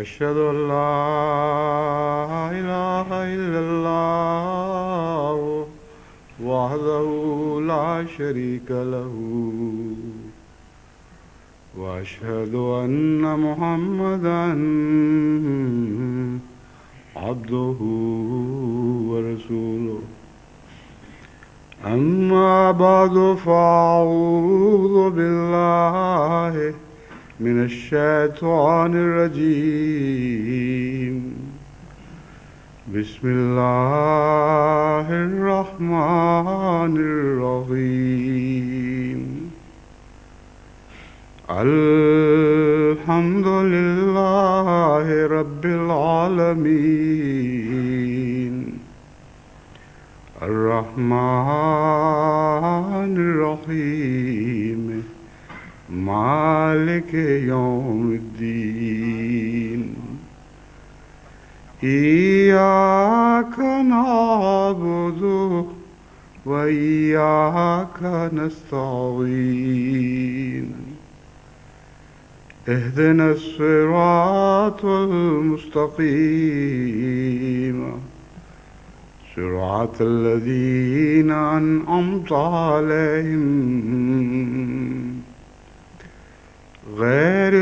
أشهد أن لا إله إلا الله وحده لا شريك له وأشهد أن محمدا عبده ورسوله أما بعد فأعوذ بالله من الشيطان الرجيم بسم الله الرحمن الرحيم الحمد لله رب العالمين الرحمن الرحيم مالك يوم الدين إياك نعبد وإياك نستعين اهدنا الصراط المستقيم صراط الذين أنعمت عليهم غير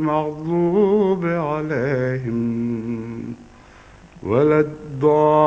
المغضوب عليهم ولا الضالين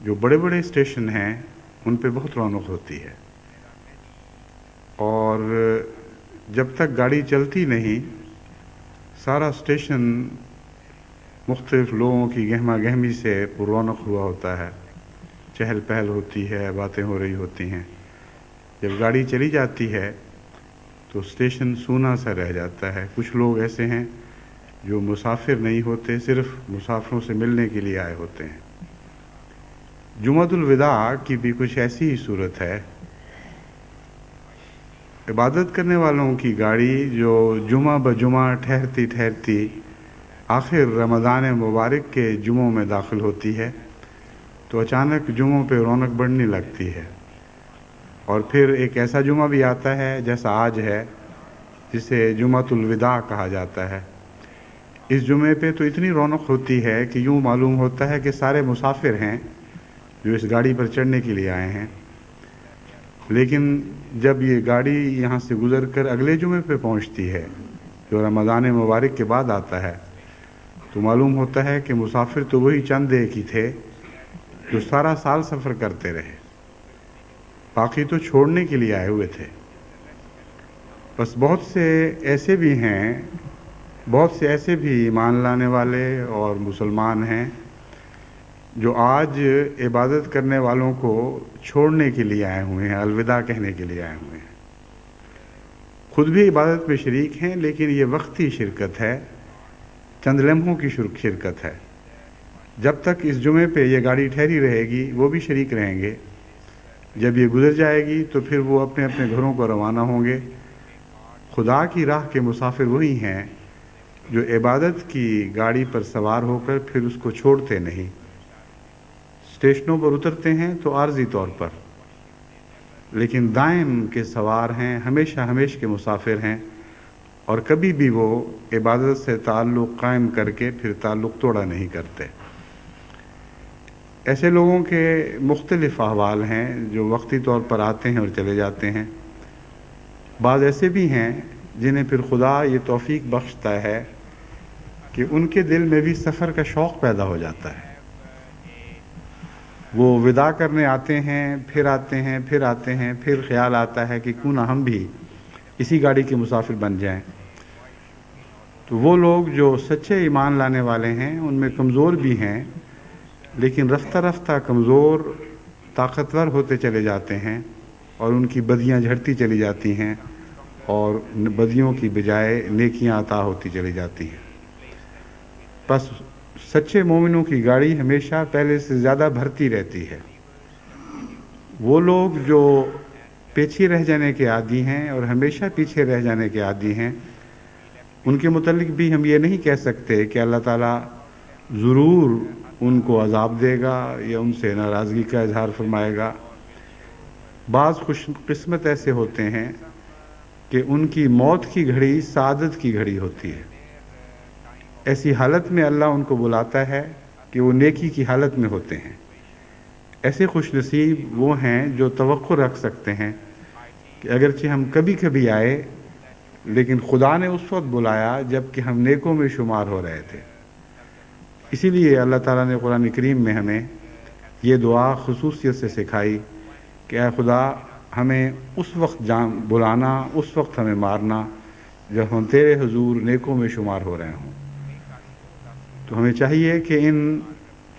جو بڑے بڑے اسٹیشن ہیں ان پہ بہت رونق ہوتی ہے، اور جب تک گاڑی چلتی نہیں سارا اسٹیشن مختلف لوگوں کی گہما گہمی سے پر رونق ہوا ہوتا ہے، چہل پہل ہوتی ہے، باتیں ہو رہی ہوتی ہیں۔ جب گاڑی چلی جاتی ہے تو اسٹیشن سونا سا رہ جاتا ہے۔ کچھ لوگ ایسے ہیں جو مسافر نہیں ہوتے، صرف مسافروں سے ملنے کے لیے آئے ہوتے ہیں۔ جمعۃ الوداع کی بھی کچھ ایسی ہی صورت ہے۔ عبادت کرنے والوں کی گاڑی جو جمعہ بجمعہ ٹھہرتی ٹھہرتی آخر رمضان مبارک کے جمعوں میں داخل ہوتی ہے تو اچانک جمعوں پہ رونق بڑھنے لگتی ہے، اور پھر ایک ایسا جمعہ بھی آتا ہے جیسا آج ہے، جسے جمعۃ الوداع کہا جاتا ہے۔ اس جمعے پہ تو اتنی رونق ہوتی ہے کہ یوں معلوم ہوتا ہے کہ سارے مسافر ہیں جو اس گاڑی پر چڑھنے کے لیے آئے ہیں، لیکن جب یہ گاڑی یہاں سے گزر کر اگلے جمعے پہ پہنچتی ہے جو رمضان مبارک کے بعد آتا ہے تو معلوم ہوتا ہے کہ مسافر تو وہی چند ایک ہی تھے جو سارا سال سفر کرتے رہے، باقی تو چھوڑنے کے لیے آئے ہوئے تھے۔ بس بہت سے ایسے بھی ایمان لانے والے اور مسلمان ہیں جو آج عبادت کرنے والوں کو چھوڑنے کے لیے آئے ہوئے ہیں، الوداع کہنے کے لیے آئے ہوئے ہیں۔ خود بھی عبادت میں شریک ہیں، لیکن یہ وقتی شرکت ہے، چند لمحوں کی شرکت ہے۔ جب تک اس جمعے پہ یہ گاڑی ٹھہری رہے گی وہ بھی شریک رہیں گے، جب یہ گزر جائے گی تو پھر وہ اپنے اپنے گھروں کو روانہ ہوں گے۔ خدا کی راہ کے مسافر وہی ہیں جو عبادت کی گاڑی پر سوار ہو کر پھر اس کو چھوڑتے نہیں۔ اسٹیشنوں پر اترتے ہیں تو عارضی طور پر، لیکن دائم کے سوار ہیں، ہمیشہ کے مسافر ہیں، اور کبھی بھی وہ عبادت سے تعلق قائم کر کے پھر تعلق توڑا نہیں کرتے۔ ایسے لوگوں کے مختلف احوال ہیں جو وقتی طور پر آتے ہیں اور چلے جاتے ہیں۔ بعض ایسے بھی ہیں جنہیں پھر خدا یہ توفیق بخشتا ہے کہ ان کے دل میں بھی سفر کا شوق پیدا ہو جاتا ہے۔ وہ وداع کرنے آتے ہیں، پھر خیال آتا ہے کہ کیوں نہ ہم بھی اسی گاڑی کے مسافر بن جائیں۔ تو وہ لوگ جو سچے ایمان لانے والے ہیں ان میں کمزور بھی ہیں، لیکن رفتہ رفتہ کمزور طاقتور ہوتے چلے جاتے ہیں اور ان کی بدیاں جھڑتی چلی جاتی ہیں اور بدیوں کی بجائے نیکیاں عطا ہوتی چلی جاتی ہیں۔ بس سچے مومنوں کی گاڑی ہمیشہ پہلے سے زیادہ بھرتی رہتی ہے۔ وہ لوگ جو پیچھے رہ جانے کے عادی ہیں اور ہمیشہ پیچھے رہ جانے کے عادی ہیں، ان کے متعلق بھی ہم یہ نہیں کہہ سکتے کہ اللہ تعالیٰ ضرور ان کو عذاب دے گا یا ان سے ناراضگی کا اظہار فرمائے گا۔ بعض خوش قسمت ایسے ہوتے ہیں کہ ان کی موت کی گھڑی سعادت کی گھڑی ہوتی ہے۔ ایسی حالت میں اللہ ان کو بلاتا ہے کہ وہ نیکی کی حالت میں ہوتے ہیں۔ ایسے خوش نصیب وہ ہیں جو توقع رکھ سکتے ہیں کہ اگرچہ ہم کبھی کبھی آئے لیکن خدا نے اس وقت بلایا جب کہ ہم نیکوں میں شمار ہو رہے تھے۔ اسی لیے اللہ تعالیٰ نے قرآن کریم میں ہمیں یہ دعا خصوصیت سے سکھائی کہ اے خدا ہمیں اس وقت بلانا، اس وقت ہمیں مارنا جب ہم تیرے حضور نیکوں میں شمار ہو رہے ہوں۔ تو ہمیں چاہیے کہ ان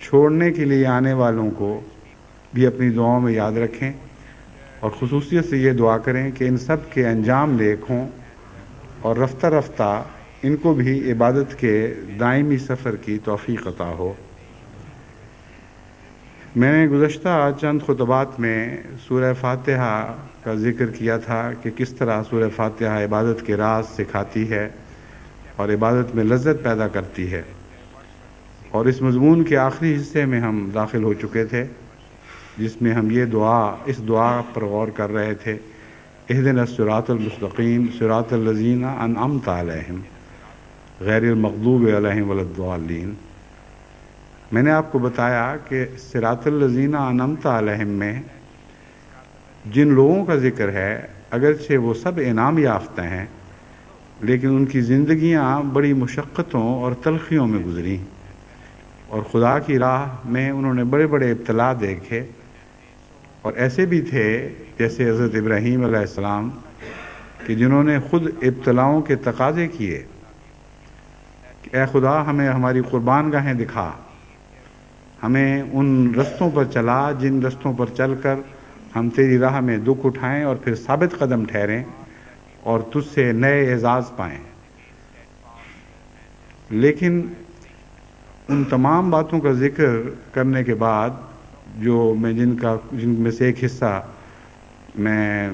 چھوڑنے کے لیے آنے والوں کو بھی اپنی دعاؤں میں یاد رکھیں اور خصوصیت سے یہ دعا کریں کہ ان سب کے انجام نیک ہوں اور رفتہ رفتہ ان کو بھی عبادت کے دائمی سفر کی توفیق عطا ہو۔ میں نے گزشتہ چند خطبات میں سورہ فاتحہ کا ذکر کیا تھا کہ کس طرح سورہ فاتحہ عبادت کے راز سکھاتی ہے اور عبادت میں لذت پیدا کرتی ہے، اور اس مضمون کے آخری حصے میں ہم داخل ہو چکے تھے جس میں ہم اس دعا پر غور کر رہے تھے، اہدنا الصراط المستقیم صراط الذین انعمت علیہم غیر المغضوب علیہم ولا الضالین۔ میں نے آپ کو بتایا کہ صراط الذین انعمت علیہم میں جن لوگوں کا ذکر ہے اگرچہ وہ سب انعام یافتہ ہیں لیکن ان کی زندگیاں بڑی مشقتوں اور تلخیوں میں گزری، اور خدا کی راہ میں انہوں نے بڑے بڑے ابتلا دیکھے، اور ایسے بھی تھے جیسے حضرت ابراہیم علیہ السلام کہ جنہوں نے خود ابتلاؤں کے تقاضے کیے کہ اے خدا ہمیں ہماری قربان گاہیں دکھا، ہمیں ان رستوں پر چلا جن رستوں پر چل کر ہم تیری راہ میں دکھ اٹھائیں اور پھر ثابت قدم ٹھہریں اور تجھ سے نئے اعزاز پائیں۔ لیکن ان تمام باتوں کا ذکر کرنے کے بعد جو میں جن میں سے ایک حصہ میں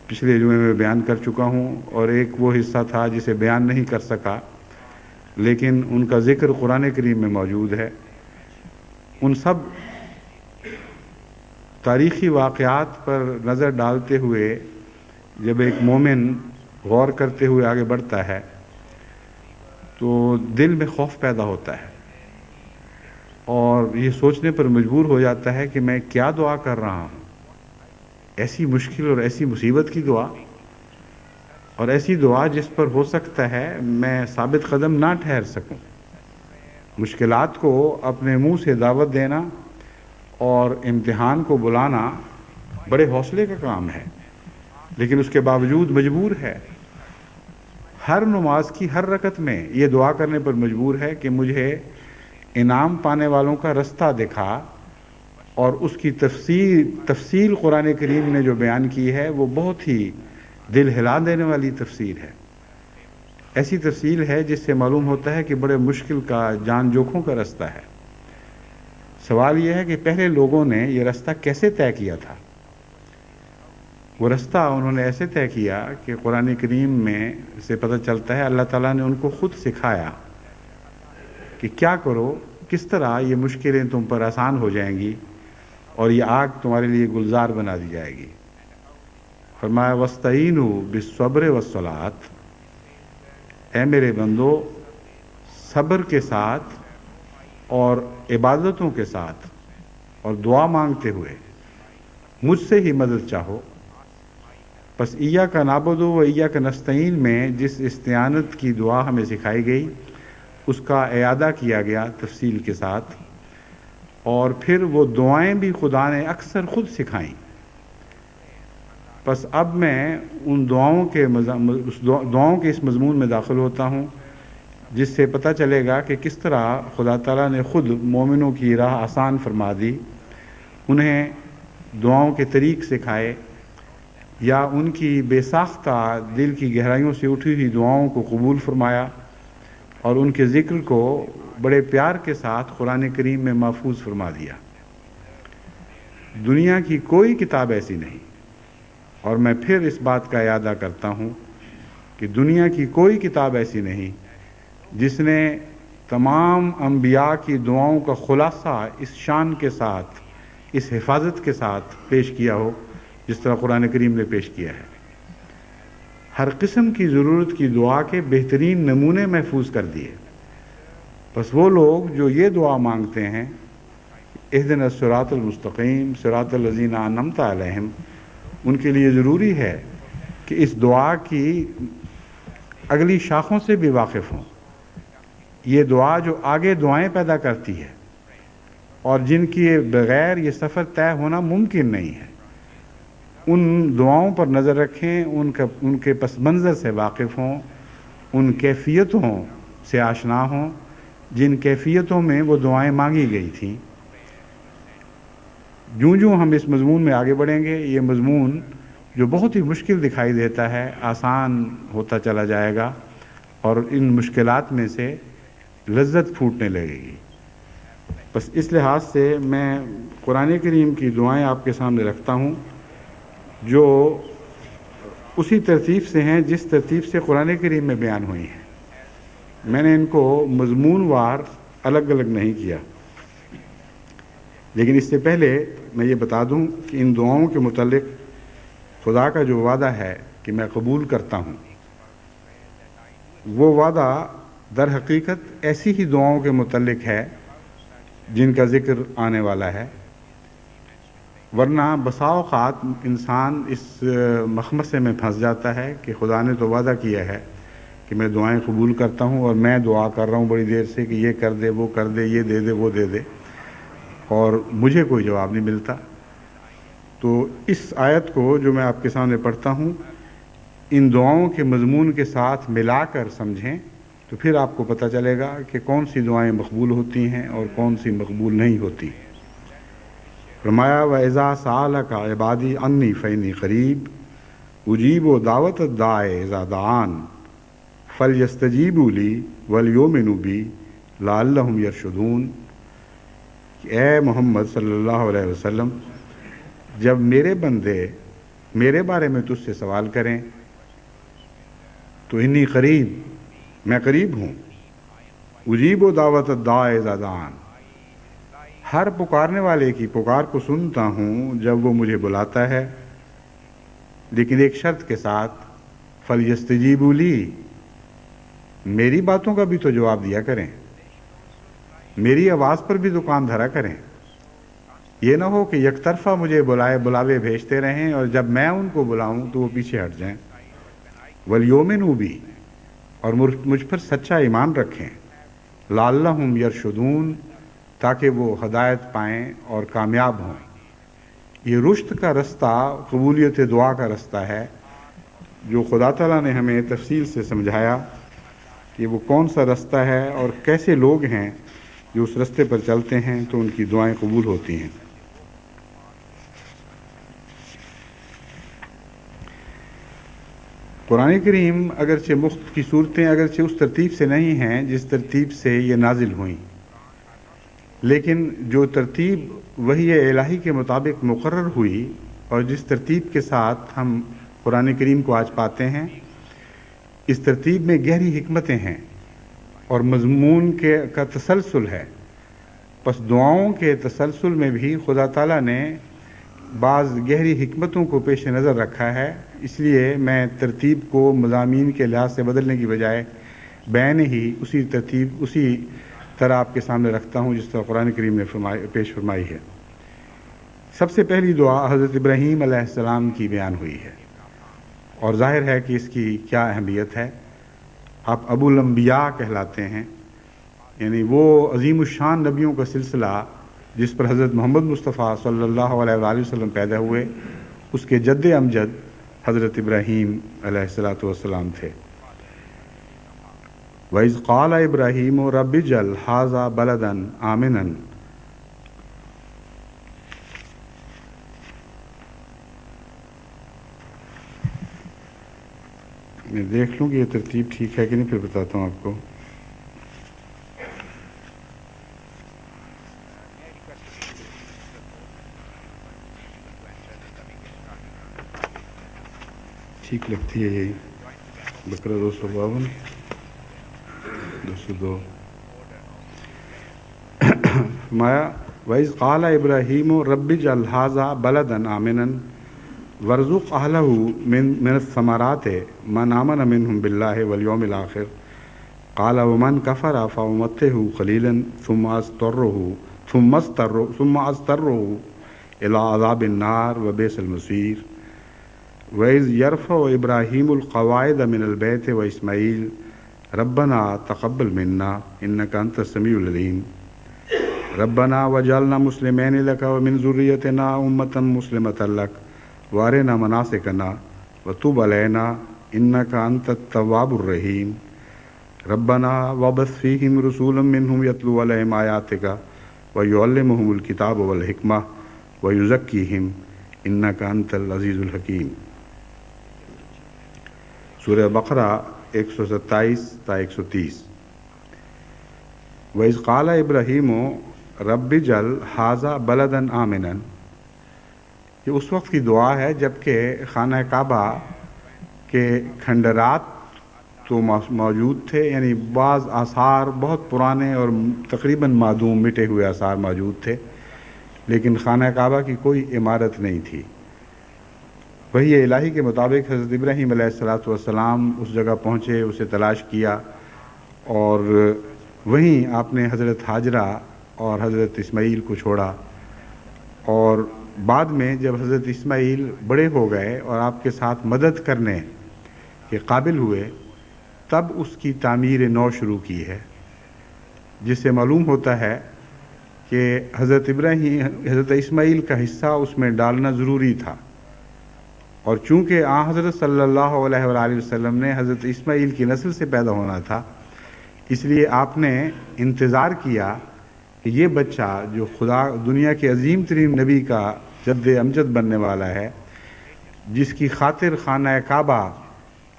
پچھلے جمعے میں بیان کر چکا ہوں، اور ایک وہ حصہ تھا جسے بیان نہیں کر سکا لیکن ان کا ذکر قرآن کریم میں موجود ہے، ان سب تاریخی واقعات پر نظر ڈالتے ہوئے جب ایک مومن غور کرتے ہوئے آگے بڑھتا ہے تو دل میں خوف پیدا ہوتا ہے اور یہ سوچنے پر مجبور ہو جاتا ہے کہ میں کیا دعا کر رہا ہوں، ایسی مشکل اور ایسی مصیبت کی دعا، اور ایسی دعا جس پر ہو سکتا ہے میں ثابت قدم نہ ٹھہر سکوں۔ مشکلات کو اپنے منہ سے دعوت دینا اور امتحان کو بلانا بڑے حوصلے کا کام ہے، لیکن اس کے باوجود مجبور ہے، ہر نماز کی ہر رکعت میں یہ دعا کرنے پر مجبور ہے کہ مجھے انعام پانے والوں کا رستہ دکھا، اور اس کی تفصیل قرآن کریم نے جو بیان کی ہے وہ بہت ہی دل ہلا دینے والی تفسیر ہے، ایسی تفصیل ہے جس سے معلوم ہوتا ہے کہ بڑے مشکل کا جان جوکھوں کا رستہ ہے۔ سوال یہ ہے کہ پہلے لوگوں نے یہ رستہ کیسے طے کیا تھا؟ وہ رستہ انہوں نے ایسے طے کیا کہ قرآن کریم میں سے پتہ چلتا ہے اللہ تعالیٰ نے ان کو خود سکھایا کہ کیا کرو، کس طرح یہ مشکلیں تم پر آسان ہو جائیں گی اور یہ آگ تمہارے لیے گلزار بنا دی جائے گی۔ فرمایا وَاسْتَعِینُوا بِالصَّبْرِ وَالصَّلَاةِ، اے میرے بندو صبر کے ساتھ اور عبادتوں کے ساتھ اور دعا مانگتے ہوئے مجھ سے ہی مدد چاہو۔ پس ایاک نعبد و ایاک نستعین میں جس استعانت کی دعا ہمیں سکھائی گئی اس کا اعادہ کیا گیا تفصیل کے ساتھ، اور پھر وہ دعائیں بھی خدا نے اکثر خود سکھائیں۔ پس اب میں ان دعاؤں کے اس مضمون میں داخل ہوتا ہوں جس سے پتہ چلے گا کہ کس طرح خدا تعالیٰ نے خود مومنوں کی راہ آسان فرما دی، انہیں دعاؤں کے طریق سکھائے، یا ان کی بے ساختہ دل کی گہرائیوں سے اٹھی ہوئی دعاؤں کو قبول فرمایا، اور ان کے ذکر کو بڑے پیار کے ساتھ قرآن کریم میں محفوظ فرما دیا۔ دنیا کی کوئی کتاب ایسی نہیں، اور میں پھر اس بات کا اعادہ کرتا ہوں کہ دنیا کی کوئی کتاب ایسی نہیں جس نے تمام انبیاء کی دعاؤں کا خلاصہ اس شان کے ساتھ، اس حفاظت کے ساتھ پیش کیا ہو جس طرح قرآن کریم نے پیش کیا ہے۔ ہر قسم کی ضرورت کی دعا کے بہترین نمونے محفوظ کر دیے۔ بس وہ لوگ جو یہ دعا مانگتے ہیں اہدنا الصراط المستقیم صراط الذین انعمت علیہم، ان کے لیے ضروری ہے کہ اس دعا کی اگلی شاخوں سے بھی واقف ہوں۔ یہ دعا جو آگے دعائیں پیدا کرتی ہے اور جن کے بغیر یہ سفر طے ہونا ممکن نہیں ہے، ان دعاؤں پر نظر رکھیں، ان کے پس منظر سے واقف ہوں، ان کیفیتوں سے آشنا ہوں جن کیفیتوں میں وہ دعائیں مانگی گئی تھیں۔ جوں ہم اس مضمون میں آگے بڑھیں گے یہ مضمون جو بہت ہی مشکل دکھائی دیتا ہے آسان ہوتا چلا جائے گا، اور ان مشکلات میں سے لذت پھوٹنے لگے گی۔ بس اس لحاظ سے میں قرآن کریم کی دعائیں آپ کے سامنے رکھتا ہوں جو اسی ترتیب سے ہیں جس ترتیب سے قرآن کریم میں بیان ہوئی ہیں۔ میں نے ان کو مضمون وار الگ الگ نہیں کیا، لیکن اس سے پہلے میں یہ بتا دوں کہ ان دعاؤں کے متعلق خدا کا جو وعدہ ہے کہ میں قبول کرتا ہوں، وہ وعدہ در حقیقت ایسی ہی دعاؤں کے متعلق ہے جن کا ذکر آنے والا ہے، ورنہ بسا اوقات انسان اس مخمصے میں پھنس جاتا ہے کہ خدا نے تو وعدہ کیا ہے کہ کہ میں دعائیں قبول کرتا ہوں اور میں دعا کر رہا ہوں بڑی دیر سے کہ یہ کر دے، وہ کر دے، یہ دے دے، وہ دے دے، اور مجھے کوئی جواب نہیں ملتا۔ تو اس آیت کو جو میں آپ کے سامنے پڑھتا ہوں، ان دعاؤں کے مضمون کے ساتھ ملا کر سمجھیں تو پھر آپ کو پتہ چلے گا کہ کون سی دعائیں مقبول ہوتی ہیں اور کون سی مقبول نہیں ہوتی۔ فرمایا وَإِذَا سَأَلَكَ عِبَادِي عَنِّي فَإِنِّي قَرِيبٌ أُجِيبُ دَعْوَةَ الدَّاعِ إِذَا دَعَانِ فَلْيَسْتَجِیبُوا لِی وَلْیُؤْمِنُوا بِی لَعَلَّهُمْ یرشدون۔ کہ اے محمد صلی اللہ علیہ وسلم، جب میرے بندے میرے بارے میں تجھ سے سوال کریں تو انی قریب، میں قریب ہوں، اجیب و دعوت الداع اذا دعان، ہر پکارنے والے کی پکار کو سنتا ہوں جب وہ مجھے بلاتا ہے، لیکن ایک شرط کے ساتھ، فَلْيَسْتَجِیبُوا لِی، میری باتوں کا بھی تو جواب دیا کریں، میری آواز پر بھی تو کان دھرا کریں۔ یہ نہ ہو کہ یک طرفہ مجھے بلاوے بھیجتے رہیں اور جب میں ان کو بلاؤں تو وہ پیچھے ہٹ جائیں۔ وَلْیُؤْمِنُوا بِی، اور مجھ پر سچا ایمان رکھیں، لَعَلَّهُمْ یرشدون، تاکہ وہ ہدایت پائیں اور کامیاب ہوں۔ یہ رشد کا رستہ قبولیت دعا کا رستہ ہے جو خدا تعالیٰ نے ہمیں تفصیل سے سمجھایا کہ وہ کون سا رستہ ہے اور کیسے لوگ ہیں جو اس رستے پر چلتے ہیں تو ان کی دعائیں قبول ہوتی ہیں۔ قرآن کریم اگرچہ مخت کی صورتیں اگرچہ اس ترتیب سے نہیں ہیں جس ترتیب سے یہ نازل ہوئیں، لیکن جو ترتیب وحی الہی کے مطابق مقرر ہوئی اور جس ترتیب کے ساتھ ہم قرآن کریم کو آج پاتے ہیں، اس ترتیب میں گہری حکمتیں ہیں اور مضمون کا تسلسل ہے۔ پس دعاؤں کے تسلسل میں بھی خدا تعالیٰ نے بعض گہری حکمتوں کو پیش نظر رکھا ہے، اس لیے میں ترتیب کو مضامین کے لحاظ سے بدلنے کی بجائے بین ہی اسی طرح آپ کے سامنے رکھتا ہوں جس طرح قرآن کریم نے پیش فرمائی ہے۔ سب سے پہلی دعا حضرت ابراہیم علیہ السلام کی بیان ہوئی ہے اور ظاہر ہے کہ اس کی کیا اہمیت ہے۔ آپ ابو الانبیاء کہلاتے ہیں، یعنی وہ عظیم الشان نبیوں کا سلسلہ جس پر حضرت محمد مصطفیٰ صلی اللہ علیہ وآلہ وسلم پیدا ہوئے، اس کے جد امجد حضرت ابراہیم علیہ السلام تھے۔ وَإِذْ قَالَ إِبْرَاهِيمُ رَبِّ اجْعَلْ هَٰذَا بَلَدًا آمِنًا۔ میں دیکھ لوں کہ یہ ترتیب ٹھیک ہے کہ نہیں، پھر بتاتا ہوں آپ کو۔ ٹھیک لگتی ہے یہی، بقرہ 252 202۔ فرمایا وَإِذْ قَالَ إِبْرَاهِيمُ رَبِّ اجْعَلْ هَٰذَا بَلَدًا آمِنًا وَارْزُقْ أَهْلَهُ مِنَ الثَّمَرَاتِ مَنْ آمَنَ مِنْهُمْ بِاللَّهِ وَالْيَوْمِ الْآخِرِ قَالَ وَمَنْ كَفَرَ فَأُمَتِّعُهُ قَلِيلًا ثُمَّ أَضْطَرُّهُ إِلَىٰ عَذَابِ النَّارِ وَبِئْسَ الْمَصِيرُ۔ وَإِذْ يَرْفَعُ إِبْرَاهِيمُ الْقَوَاعِدَ مِنَ الْبَيْتِ وَإِسْمَاعِيلُ رَبَّنَا تَقَبَّلْ مِنَّا إِنَّكَ أَنْتَ السَّمِيعُ الْعَلِيمُ رَبَّنَا وَاجْعَلْنَا مُسْلِمَيْنِ لَكَ وَمِنْ ذُرِّيَّتِنَا أُمَّةً مُسْلِمَةً لَكَ وَأَرِنَا مَنَاسِكَنَا وَتُبْ عَلَيْنَا إِنَّكَ أَنْتَ التَّوَّابُ الرَّحِيمُ رَبَّنَا وَابْعَثْ فِيهِمْ رَسُولًا مِّنْهُمْ يَتْلُو عَلَيْهِمْ آيَاتِكَ وَيُعَلِّمُهُمُ الْكِتَابَ وَالْحِكْمَةَ وَيُزَكِّيهِمْ إِنَّكَ أَنْتَ الْعَزِيزُ الْحَكِيمُ۔ سورہ بقرہ 127 تا 130۔ وَإِذْ قَالَ إِبْرَاهِيمُ رَبِّ اجْعَلْ هَٰذَا بَلَدًا آمِنًا، یہ اس وقت کی دعا ہے جبکہ خانہ کعبہ کے کھنڈرات تو موجود تھے، یعنی بعض آثار بہت پرانے اور تقریباً معدوم مٹے ہوئے آثار موجود تھے، لیکن خانہ کعبہ کی کوئی عمارت نہیں تھی۔ وحی الہی کے مطابق حضرت ابراہیم علیہ السلام اس جگہ پہنچے، اسے تلاش کیا اور وہیں آپ نے حضرت ہاجرہ اور حضرت اسماعیل کو چھوڑا، اور بعد میں جب حضرت اسماعیل بڑے ہو گئے اور آپ کے ساتھ مدد کرنے کے قابل ہوئے تب اس کی تعمیر نو شروع کی ہے، جس سے معلوم ہوتا ہے کہ حضرت اسماعیل کا حصہ اس میں ڈالنا ضروری تھا، اور چونکہ حضرت صلی اللہ علیہ وآلہ وسلم نے حضرت اسماعیل کی نسل سے پیدا ہونا تھا، اس لیے آپ نے انتظار کیا کہ یہ بچہ جو دنیا کے عظیم ترین نبی کا جد امجد بننے والا ہے، جس کی خاطر خانہ کعبہ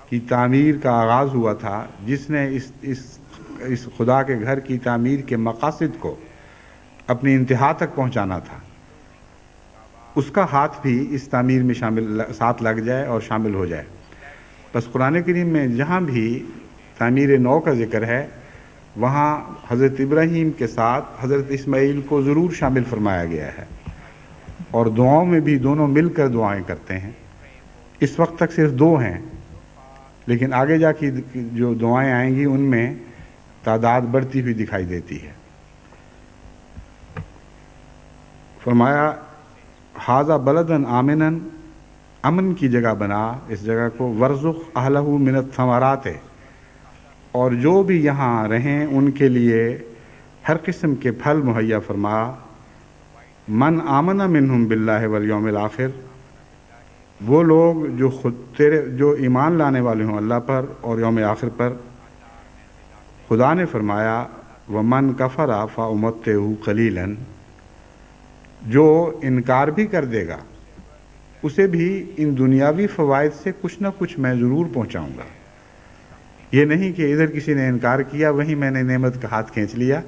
کی تعمیر کا آغاز ہوا تھا، جس نے اس خدا کے گھر کی تعمیر کے مقاصد کو اپنی انتہا تک پہنچانا تھا، اس کا ہاتھ بھی اس تعمیر میں ساتھ لگ جائے اور شامل ہو جائے۔ بس قرآن کریم میں جہاں بھی تعمیر نو کا ذکر ہے، وہاں حضرت ابراہیم کے ساتھ حضرت اسماعیل کو ضرور شامل فرمایا گیا ہے، اور دعاؤں میں بھی دونوں مل کر دعائیں کرتے ہیں۔ اس وقت تک صرف دو ہیں، لیکن آگے جا کے جو دعائیں آئیں گی ان میں تعداد بڑھتی ہوئی دکھائی دیتی ہے۔ فرمایا ھذا بلدن آمنا، امن کی جگہ بنا اس جگہ کو، ورزق اہلہ من الثمرات، اور جو بھی یہاں رہیں ان کے لیے ہر قسم کے پھل مہیا فرما، من آمن منہم باللہ والیوم الآخر، وہ لوگ جو ایمان لانے والے ہوں اللہ پر اور یوم آخر پر۔ خدا نے فرمایا ومن کفر فامتعہ قلیلا، جو انکار بھی کر دے گا اسے بھی ان دنیاوی فوائد سے کچھ نہ کچھ میں ضرور پہنچاؤں گا۔ یہ نہیں کہ ادھر کسی نے انکار کیا وہیں میں نے نعمت کا ہاتھ کھینچ لیا۔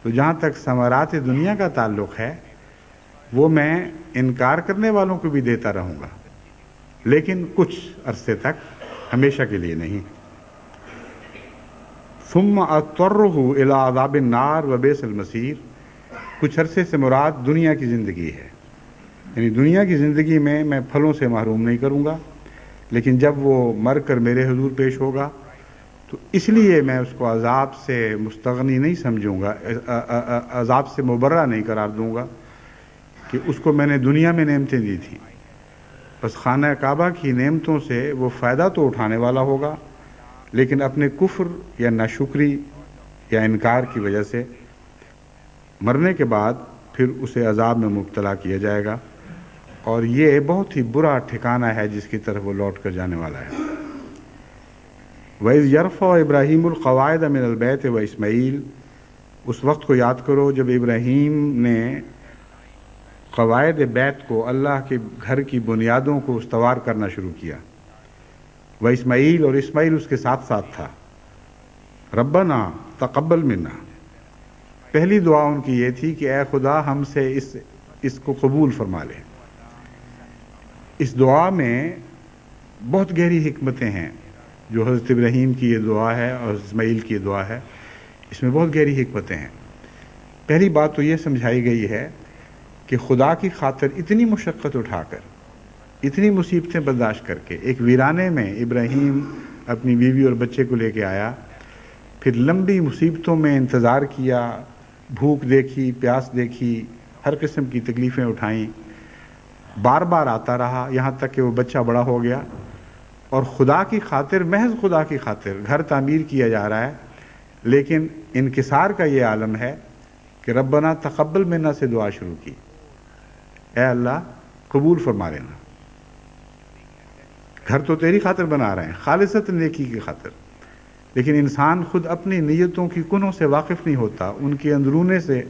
تو جہاں تک ثمرات دنیا کا تعلق ہے، وہ میں انکار کرنے والوں کو بھی دیتا رہوں گا، لیکن کچھ عرصے تک، ہمیشہ کے لیے نہیں۔ ثم اضطرہ الی عذاب النار وبئس المصیر، کچھ عرصے سے مراد دنیا کی زندگی ہے، یعنی دنیا کی زندگی میں میں پھلوں سے محروم نہیں کروں گا، لیکن جب وہ مر کر میرے حضور پیش ہوگا تو اس لیے میں اس کو عذاب سے مستغنی نہیں سمجھوں گا، عذاب سے مبرہ نہیں قرار دوں گا کہ اس کو میں نے دنیا میں نعمتیں دی تھیں۔ بس خانہ کعبہ کی نعمتوں سے وہ فائدہ تو اٹھانے والا ہوگا، لیکن اپنے کفر یا ناشکری یا انکار کی وجہ سے مرنے کے بعد پھر اسے عذاب میں مبتلا کیا جائے گا، اور یہ بہت ہی برا ٹھکانہ ہے جس کی طرف وہ لوٹ کر جانے والا ہے۔ وَإِذْ يَرْفَعُ إِبْرَاهِيمُ الْقَوَاعِدَ مِنَ الْبَيْتِ وَإِسْمَاعِيلُ، اس وقت کو یاد کرو جب ابراہیم نے قواعد بیت کو، اللہ کے گھر کی بنیادوں کو استوار کرنا شروع کیا۔ وَإِسْمَاعِيلُ، اور اسماعیل اس کے ساتھ ساتھ تھا۔ ربنا تقبل منا، پہلی دعا ان کی یہ تھی کہ اے خدا ہم سے اس کو قبول فرما لے۔ اس دعا میں بہت گہری حکمتیں ہیں، جو حضرت ابراہیم کی یہ دعا ہے اور اسماعیل کی یہ دعا ہے، اس میں بہت گہری حکمتیں ہیں۔ پہلی بات تو یہ سمجھائی گئی ہے کہ خدا کی خاطر اتنی مشقت اٹھا کر، اتنی مصیبتیں برداشت کر کے ایک ویرانے میں ابراہیم اپنی بیوی اور بچے کو لے کے آیا، پھر لمبی مصیبتوں میں انتظار کیا، بھوک دیکھی، پیاس دیکھی، ہر قسم کی تکلیفیں اٹھائیں، بار بار آتا رہا یہاں تک کہ وہ بچہ بڑا ہو گیا، اور خدا کی خاطر، محض خدا کی خاطر گھر تعمیر کیا جا رہا ہے، لیکن انکسار کا یہ عالم ہے کہ ربنا تقبل منا سے دعا شروع کی، اے اللہ قبول فرما لینا۔ گھر تو تیری خاطر بنا رہے ہیں، خالصت نیکی کی خاطر، لیکن انسان خود اپنی نیتوں کی کنہوں سے واقف نہیں ہوتا، ان کے اندرونے سے،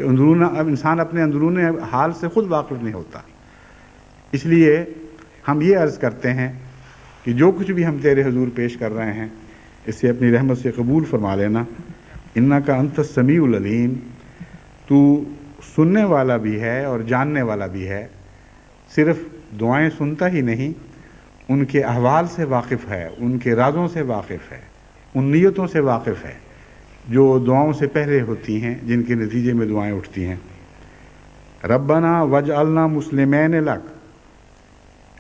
انسان اپنے اندرون حال سے خود واقف نہیں ہوتا۔ اس لیے ہم یہ عرض کرتے ہیں کہ جو کچھ بھی ہم تیرے حضور پیش کر رہے ہیں اسے اپنی رحمت سے قبول فرما لینا۔ انکا انت السمیع العلیم، تو سننے والا بھی ہے اور جاننے والا بھی ہے، صرف دعائیں سنتا ہی نہیں، ان کے احوال سے واقف ہے، ان کے رازوں سے واقف ہے، ان نیتوں سے واقف ہے جو دعاؤں سے پہلے ہوتی ہیں، جن کے نتیجے میں دعائیں اٹھتی ہیں۔ ربنا وجعلنا مسلمین لک،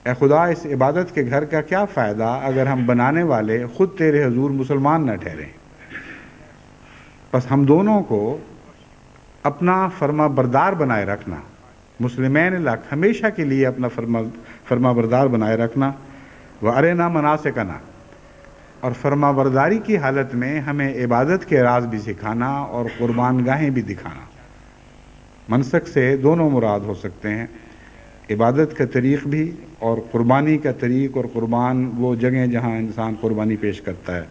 اے خدا اس عبادت کے گھر کا کیا فائدہ اگر ہم بنانے والے خود تیرے حضور مسلمان نہ ٹھہریں۔ بس ہم دونوں کو اپنا فرما بردار بنائے رکھنا، مسلمین لک، ہمیشہ کے لیے اپنا فرما بردار بنائے رکھنا۔ وَأَرِنَا مَنَاسِكَنَا، اور فرما برداری کی حالت میں ہمیں عبادت کے راز بھی سکھانا اور قربان گاہیں بھی دکھانا۔ منسک سے دونوں مراد ہو سکتے ہیں، عبادت کا طریق بھی اور قربانی کا طریق، اور قربان وہ جگہیں جہاں انسان قربانی پیش کرتا ہے۔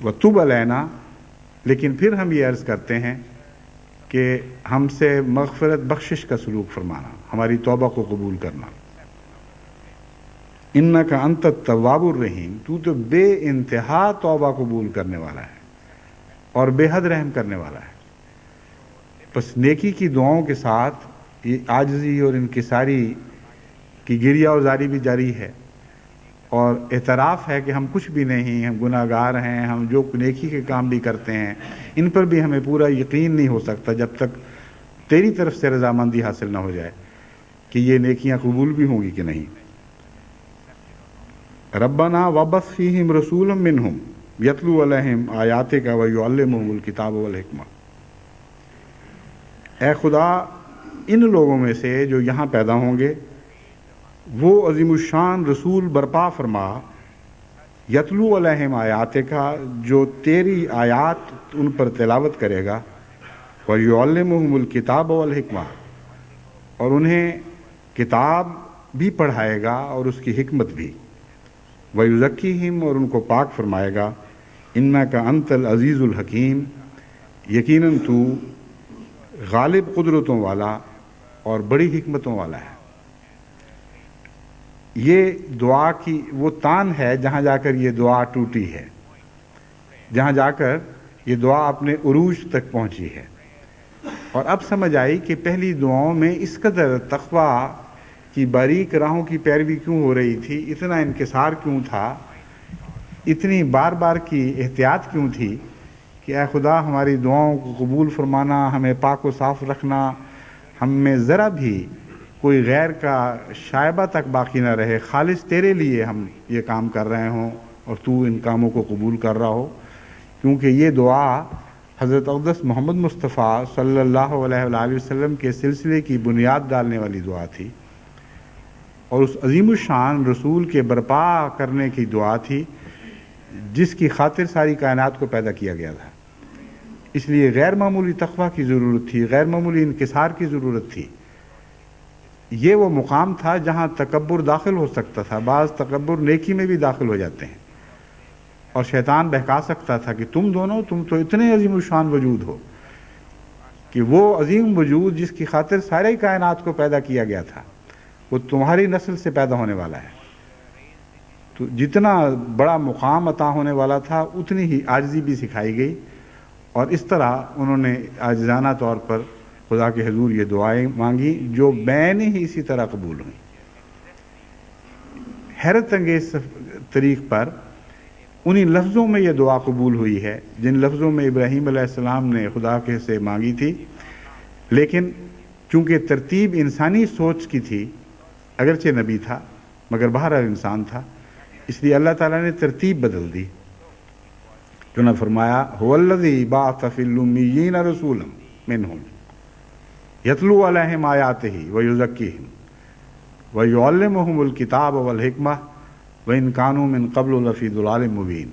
وَتُبْ عَلَيْنَا، لیکن پھر ہم یہ عرض کرتے ہیں کہ ہم سے مغفرت بخشش کا سلوک فرمانا، ہماری توبہ کو قبول کرنا۔ اِنَّكَ أَنْتَ التَّوَّابُ الرَّحِيمُ، تو تو بے انتہا توبہ قبول کرنے والا ہے اور بے حد رحم کرنے والا ہے۔ بس نیکی کی دعاؤں کے ساتھ یہ عاجزی اور انکساری کی گریہ وزاری بھی جاری ہے، اور اعتراف ہے کہ ہم کچھ بھی نہیں، ہم گناہ گار ہیں، ہم جو نیکی کے کام بھی کرتے ہیں ان پر بھی ہمیں پورا یقین نہیں ہو سکتا جب تک تیری طرف سے رضامندی حاصل نہ ہو جائے کہ یہ نیکیاں قبول بھی ہوں گی کہ نہیں۔ ربنا وابعث فیہم رسولا منہم یتلو علیہم آیاتک ویعلمہم الکتاب والحکمہ، اے خدا ان لوگوں میں سے جو یہاں پیدا ہوں گے وہ عظیم الشان رسول برپا فرما، یتلو علیہم آیاتک، جو تیری آیات ان پر تلاوت کرے گا، ویعلمہم الکتاب والحکمہ، اور انہیں کتاب بھی پڑھائے گا اور اس کی حکمت بھی، ویزکیہم، اور ان کو پاک فرمائے گا، انک انت العزیز الحکیم، یقیناً تو غالب قدرتوں والا اور بڑی حکمتوں والا ہے۔ یہ دعا کی وہ تان ہے جہاں جا کر یہ دعا ٹوٹی ہے، جہاں جا کر یہ دعا اپنے عروج تک پہنچی ہے، اور اب سمجھ آئی کہ پہلی دعاؤں میں اس قدر تقویٰ کی باریک راہوں کی پیروی کیوں ہو رہی تھی، اتنا انکسار کیوں تھا، اتنی بار بار کی احتیاط کیوں تھی کہ اے خدا ہماری دعاؤں کو قبول فرمانا، ہمیں پاک و صاف رکھنا، ہم میں ذرا بھی کوئی غیر کا شائبہ تک باقی نہ رہے، خالص تیرے لیے ہم یہ کام کر رہے ہوں اور تو ان کاموں کو قبول کر رہا ہو، کیونکہ یہ دعا حضرت اقدس محمد مصطفیٰ صلی اللہ علیہ وآلہ وسلم کے سلسلے کی بنیاد ڈالنے والی دعا تھی، اور اس عظیم الشان رسول کے برپا کرنے کی دعا تھی جس کی خاطر ساری کائنات کو پیدا کیا گیا تھا۔ اس لیے غیر معمولی تقویٰ کی ضرورت تھی، غیر معمولی انکسار کی ضرورت تھی۔ یہ وہ مقام تھا جہاں تکبر داخل ہو سکتا تھا، بعض تکبر نیکی میں بھی داخل ہو جاتے ہیں، اور شیطان بہکا سکتا تھا کہ تم تو اتنے عظیم الشان وجود ہو، کہ وہ عظیم وجود جس کی خاطر ساری کائنات کو پیدا کیا گیا تھا وہ تمہاری نسل سے پیدا ہونے والا ہے۔ تو جتنا بڑا مقام عطا ہونے والا تھا اتنی ہی عاجزی بھی سکھائی گئی، اور اس طرح انہوں نے عاجزانہ طور پر خدا کے حضور یہ دعائیں مانگی جو بین ہی اسی طرح قبول ہوئیں۔ حیرت انگیز طریق پر انہی لفظوں میں یہ دعا قبول ہوئی ہے جن لفظوں میں ابراہیم علیہ السلام نے خدا کے سے مانگی تھی، لیکن چونکہ ترتیب انسانی سوچ کی تھی، اگرچہ نبی تھا مگر بہرحال انسان تھا، اس لیے اللہ تعالیٰ نے ترتیب بدل دی۔ چنانچہ فرمایا هو الذی بعث فی الامیین رسولا منہم یتلو علیہم آیاتہ ویزکیہم ویعلمہم الکتاب والحکمہ وإن كانوا من قبل لفی ضلال مبین۔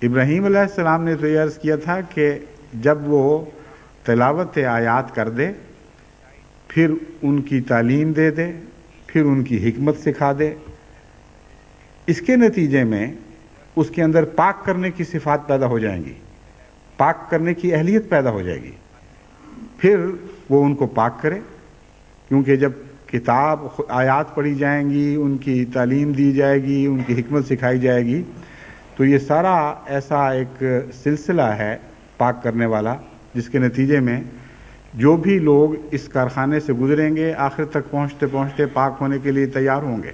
ابراہیم علیہ السلام نے تو یہ عرض کیا تھا کہ جب وہ تلاوت آیات کر دے، پھر ان کی تعلیم دے دے، پھر ان کی حکمت سکھا دے، اس کے نتیجے میں اس کے اندر پاک کرنے کی صفات پیدا ہو جائیں گی، پاک کرنے کی اہلیت پیدا ہو جائے گی، پھر وہ ان کو پاک کرے، کیونکہ جب کتاب آیات پڑھی جائیں گی، ان کی تعلیم دی جائے گی، ان کی حکمت سکھائی جائے گی، تو یہ سارا ایسا ایک سلسلہ ہے پاک کرنے والا جس کے نتیجے میں جو بھی لوگ اس کارخانے سے گزریں گے آخر تک پہنچتے پہنچتے پاک ہونے کے لیے تیار ہوں گے۔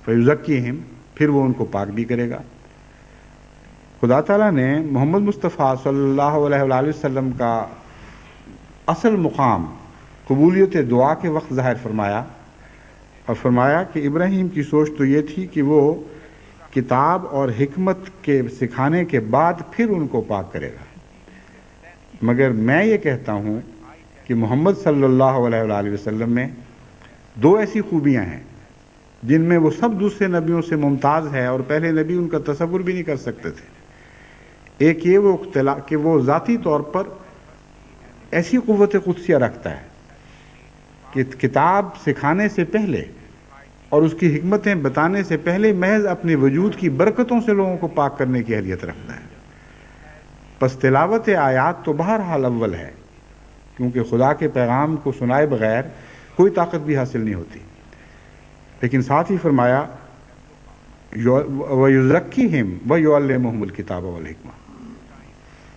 فیزکیہم، پھر وہ ان کو پاک بھی کرے گا۔ خدا تعالیٰ نے محمد مصطفیٰ صلی اللہ علیہ وآلہ وسلم کا اصل مقام قبولیت دعا کے وقت ظاہر فرمایا، اور فرمایا کہ ابراہیم کی سوچ تو یہ تھی کہ وہ کتاب اور حکمت کے سکھانے کے بعد پھر ان کو پاک کرے گا، مگر میں یہ کہتا ہوں کہ محمد صلی اللہ علیہ وآلہ وسلم میں دو ایسی خوبیاں ہیں جن میں وہ سب دوسرے نبیوں سے ممتاز ہے اور پہلے نبی ان کا تصور بھی نہیں کر سکتے تھے. ایک یہ کہ وہ ذاتی طور پر ایسی قوت قدسیہ رکھتا ہے کہ کتاب سکھانے سے پہلے اور اس کی حکمتیں بتانے سے پہلے محض اپنے وجود کی برکتوں سے لوگوں کو پاک کرنے کی اہلیت رکھتا ہے. پس تلاوت آیات تو بہرحال اول ہے، کیونکہ خدا کے پیغام کو سنائے بغیر کوئی طاقت بھی حاصل نہیں ہوتی. لیکن ساتھ ہی فرمایا وَيُزَكِّيهِمْ وَيُعَلِّمُهُمُ الْكِتَابَ وَالْحِكْمَةَ،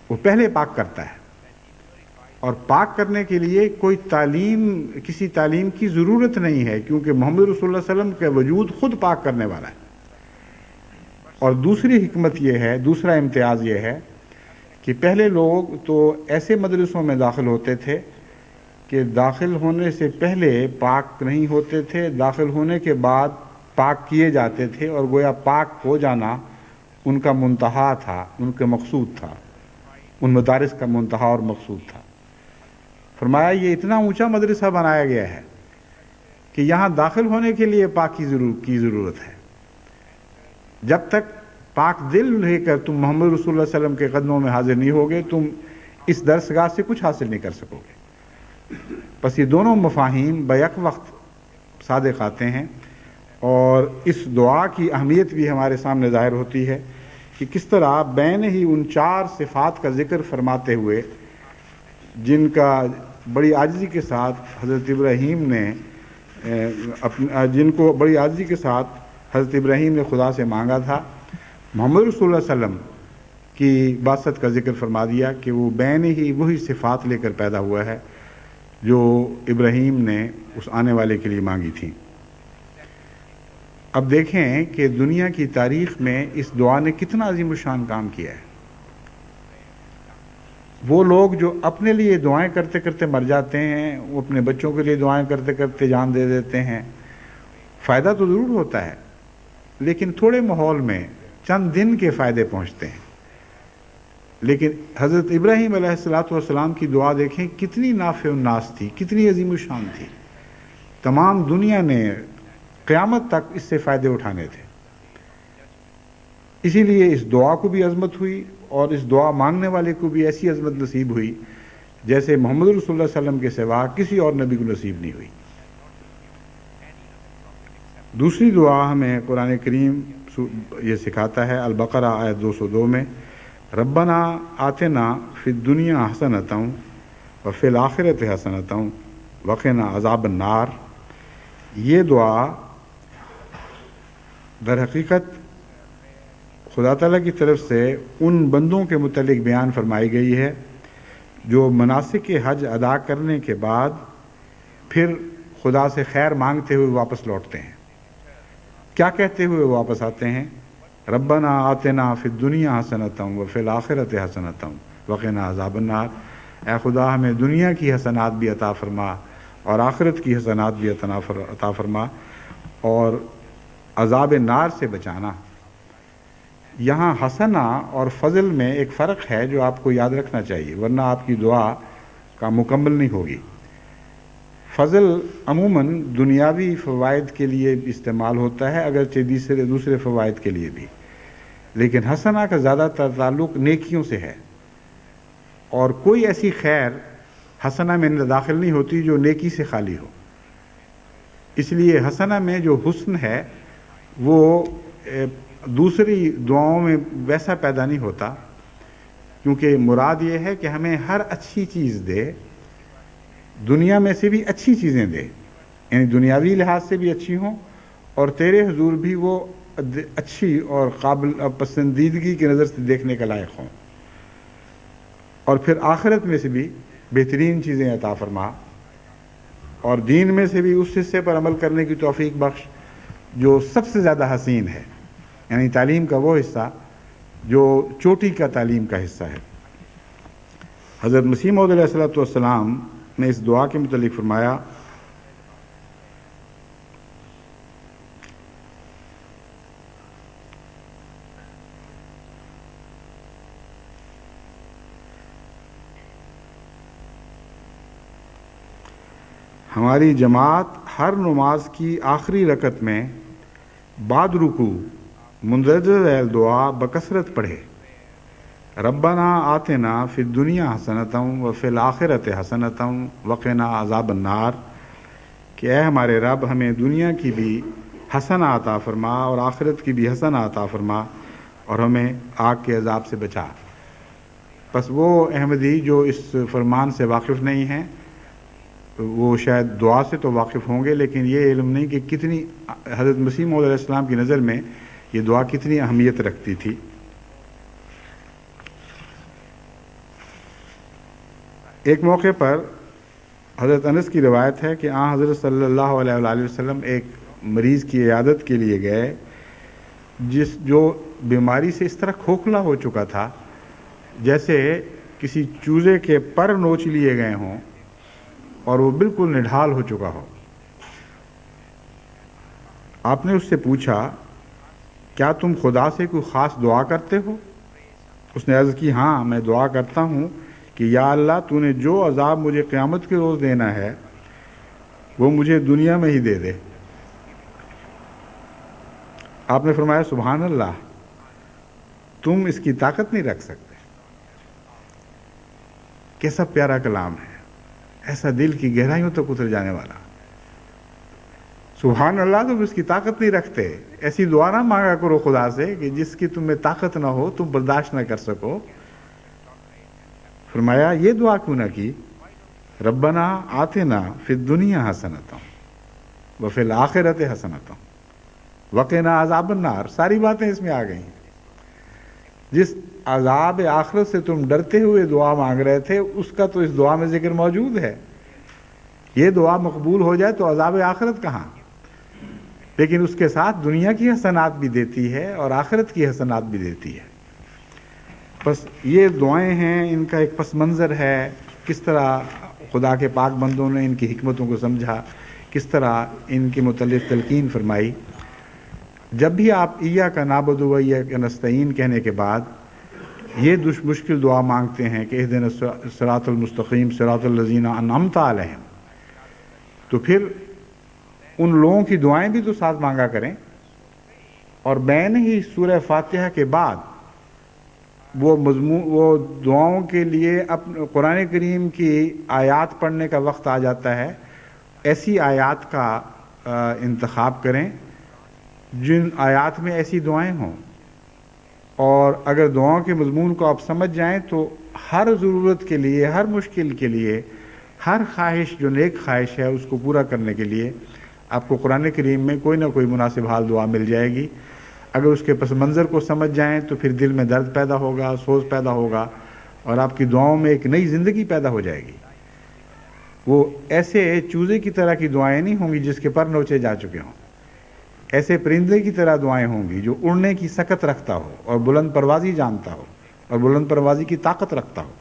وہ پہلے پاک کرتا ہے، اور پاک کرنے کے لیے کسی تعلیم کی ضرورت نہیں ہے، کیونکہ محمد رسول اللہ علیہ وسلم کا وجود خود پاک کرنے والا ہے. اور دوسری حکمت یہ ہے، دوسرا امتیاز یہ ہے کہ پہلے لوگ تو ایسے مدرسوں میں داخل ہوتے تھے کہ داخل ہونے سے پہلے پاک نہیں ہوتے تھے، داخل ہونے کے بعد پاک کیے جاتے تھے، اور گویا پاک ہو جانا ان کا منتہا تھا، ان کا مقصود تھا، ان مدارس کا منتہا اور مقصود تھا. فرمایا یہ اتنا اونچا مدرسہ بنایا گیا ہے کہ یہاں داخل ہونے کے لیے پاک کی ضرورت ہے. جب تک پاک دل لے کر تم محمد رسول اللہ علیہ وسلم کے قدموں میں حاضر نہیں ہوگے، تم اس درسگاہ سے کچھ حاصل نہیں کر سکو گے. پس یہ دونوں مفاہیم بیک وقت صادق آتے ہیں، اور اس دعا کی اہمیت بھی ہمارے سامنے ظاہر ہوتی ہے کہ کس طرح بین ہی ان 4 صفات کا ذکر فرماتے ہوئے جن کا بڑی عاجزی کے ساتھ حضرت ابراہیم نے حضرت ابراہیم نے خدا سے مانگا تھا، محمد رسول اللہ علیہ وسلم کی بعثت کا ذکر فرما دیا کہ وہ بین ہی وہی صفات لے کر پیدا ہوا ہے جو ابراہیم نے اس آنے والے کے لیے مانگی تھی. اب دیکھیں کہ دنیا کی تاریخ میں اس دعا نے کتنا عظیم الشان کام کیا ہے. وہ لوگ جو اپنے لیے دعائیں کرتے کرتے مر جاتے ہیں، وہ اپنے بچوں کے لیے دعائیں کرتے کرتے جان دے دیتے ہیں. فائدہ تو ضرور ہوتا ہے، لیکن تھوڑے ماحول میں چند دن کے فائدے پہنچتے ہیں. لیکن حضرت ابراہیم علیہ السلام کی دعا دیکھیں کتنی نافع الناس تھی، کتنی عظیم الشان تھی. تمام دنیا نے قیامت تک اس سے فائدے اٹھانے تھے. اسی لیے اس دعا کو بھی عظمت ہوئی، اور اس دعا مانگنے والے کو بھی ایسی عظمت نصیب ہوئی جیسے محمد رسول اللہ علیہ وسلم کے سوا کسی اور نبی کو نصیب نہیں ہوئی. دوسری دعا ہمیں قرآن کریم یہ سکھاتا ہے، البقرہ آیت 202 میں، ربنا آتنا فی الدنیا حسنۃ وفی الآخرۃ حسنۃ وقنا عذاب النار. یہ دعا در حقیقت خدا تعالیٰ کی طرف سے ان بندوں کے متعلق بیان فرمائی گئی ہے جو مناسک حج ادا کرنے کے بعد پھر خدا سے خیر مانگتے ہوئے واپس لوٹتے ہیں. کیا کہتے ہوئے واپس آتے ہیں؟ ربنا آتنا فی الدنیا حسنۃ وفی الآخرۃ حسنۃ وقنا عذاب النار. اے خدا ہمیں دنیا کی حسنات بھی عطا فرما اور آخرت کی حسنات بھی عطا فرما، اور عذاب نار سے بچانا. یہاں حسنہ اور فضل میں ایک فرق ہے جو آپ کو یاد رکھنا چاہیے، ورنہ آپ کی دعا کا مکمل نہیں ہوگی. فضل عموماً دنیاوی فوائد کے لیے استعمال ہوتا ہے، اگرچہ دوسرے فوائد کے لیے بھی، لیکن حسنہ کا زیادہ تر تعلق نیکیوں سے ہے، اور کوئی ایسی خیر حسنہ میں داخل نہیں ہوتی جو نیکی سے خالی ہو. اس لیے حسنہ میں جو حسن ہے وہ دوسری دعاؤں میں ویسا پیدا نہیں ہوتا، کیونکہ مراد یہ ہے کہ ہمیں ہر اچھی چیز دے، دنیا میں سے بھی اچھی چیزیں دے، یعنی دنیاوی لحاظ سے بھی اچھی ہوں اور تیرے حضور بھی وہ اچھی اور قابل پسندیدگی کی نظر سے دیکھنے کا لائق ہوں، اور پھر آخرت میں سے بھی بہترین چیزیں عطا فرما، اور دین میں سے بھی اس حصے پر عمل کرنے کی توفیق بخش جو سب سے زیادہ حسین ہے، یعنی تعلیم کا وہ حصہ جو چوٹی کا تعلیم کا حصہ ہے. حضرت مسیح موعود علیہ السلام نے اس دعا کے متعلق فرمایا، ہماری جماعت ہر نماز کی آخری رکعت میں بعد رکو مندرجہ دعا بکثرت پڑھے، ربنا آتنا فی الدنیا حسنتم وفی الآخرت حسنتم وقنا عذاب النار، کہ اے ہمارے رب ہمیں دنیا کی بھی حسنہ عطا فرما اور آخرت کی بھی حسنہ عطا فرما اور ہمیں آگ کے عذاب سے بچا۔ بس وہ احمدی جو اس فرمان سے واقف نہیں ہیں وہ شاید دعا سے تو واقف ہوں گے، لیکن یہ علم نہیں کہ کتنی حضرت مسیح موعود علیہ السلام کی نظر میں یہ دعا کتنی اہمیت رکھتی تھی۔ ایک موقع پر حضرت انس کی روایت ہے کہ حضرت صلی اللہ علیہ وآلہ وسلم ایک مریض کی عیادت کے لیے گئے جو بیماری سے اس طرح کھوکھلا ہو چکا تھا جیسے کسی چوزے کے پر نوچ لیے گئے ہوں اور وہ بالکل نڈھال ہو چکا ہو۔ آپ نے اس سے پوچھا کیا تم خدا سے کوئی خاص دعا کرتے ہو؟ اس نے عرض کی ہاں، میں دعا کرتا ہوں کہ یا اللہ تو نے جو عذاب مجھے قیامت کے روز دینا ہے وہ مجھے دنیا میں ہی دے دے۔ آپ نے فرمایا سبحان اللہ، تم اس کی طاقت نہیں رکھ سکتے۔ کیسا پیارا کلام ہے، ایسا دل کی گہرائیوں تک اتر جانے والا۔ سبحان اللہ، تم اس کی طاقت نہیں رکھتے، ایسی دعا نہ مانگا کرو خدا سے کہ جس کی تم میں طاقت نہ ہو، تم برداشت نہ کر سکو۔ فرمایا یہ دعا کیوں نہ کی، ربنا آتنا فی الدنیا حسنتم وفی الآخرت حسنتم وقنا عذاب النار، ساری باتیں اس میں آ گئیں۔ جس عذاب آخرت سے تم ڈرتے ہوئے دعا مانگ رہے تھے اس کا تو اس دعا میں ذکر موجود ہے۔ یہ دعا مقبول ہو جائے تو عذاب آخرت کہاں، لیکن اس کے ساتھ دنیا کی حسنات بھی دیتی ہے اور آخرت کی حسنات بھی دیتی ہے۔ بس یہ دعائیں ہیں، ان کا ایک پس منظر ہے، کس طرح خدا کے پاک بندوں نے ان کی حکمتوں کو سمجھا، کس طرح ان کے متعلق تلقین فرمائی۔ جب بھی آپ ایاک نعبد و ایاک نستعین کہنے کے بعد یہ مشکل دعا مانگتے ہیں کہ اہدنا الصراط المستقیم صراط الذین انعمت علیہم، تو پھر ان لوگوں کی دعائیں بھی تو ساتھ مانگا کریں، اور بین ہی سورہ فاتحہ کے بعد وہ دعاؤں کے لیے قرآن کریم کی آیات پڑھنے کا وقت آ جاتا ہے، ایسی آیات کا انتخاب کریں جن آیات میں ایسی دعائیں ہوں، اور اگر دعاؤں کے مضمون کو آپ سمجھ جائیں تو ہر ضرورت کے لیے، ہر مشکل کے لیے، ہر خواہش جو نیک خواہش ہے اس کو پورا کرنے کے لیے آپ کو قرآن کریم میں کوئی نہ کوئی مناسب حال دعا مل جائے گی۔ اگر اس کے پس منظر کو سمجھ جائیں تو پھر دل میں درد پیدا ہوگا، سوز پیدا ہوگا، اور آپ کی دعاؤں میں ایک نئی زندگی پیدا ہو جائے گی۔ وہ ایسے چوزے کی طرح کی دعائیں نہیں ہوں گی جس کے پر نوچے جا چکے ہوں، ایسے پرندے کی طرح دعائیں ہوں گی جو اڑنے کی سکت رکھتا ہو اور بلند پروازی جانتا ہو اور بلند پروازی کی طاقت رکھتا ہو۔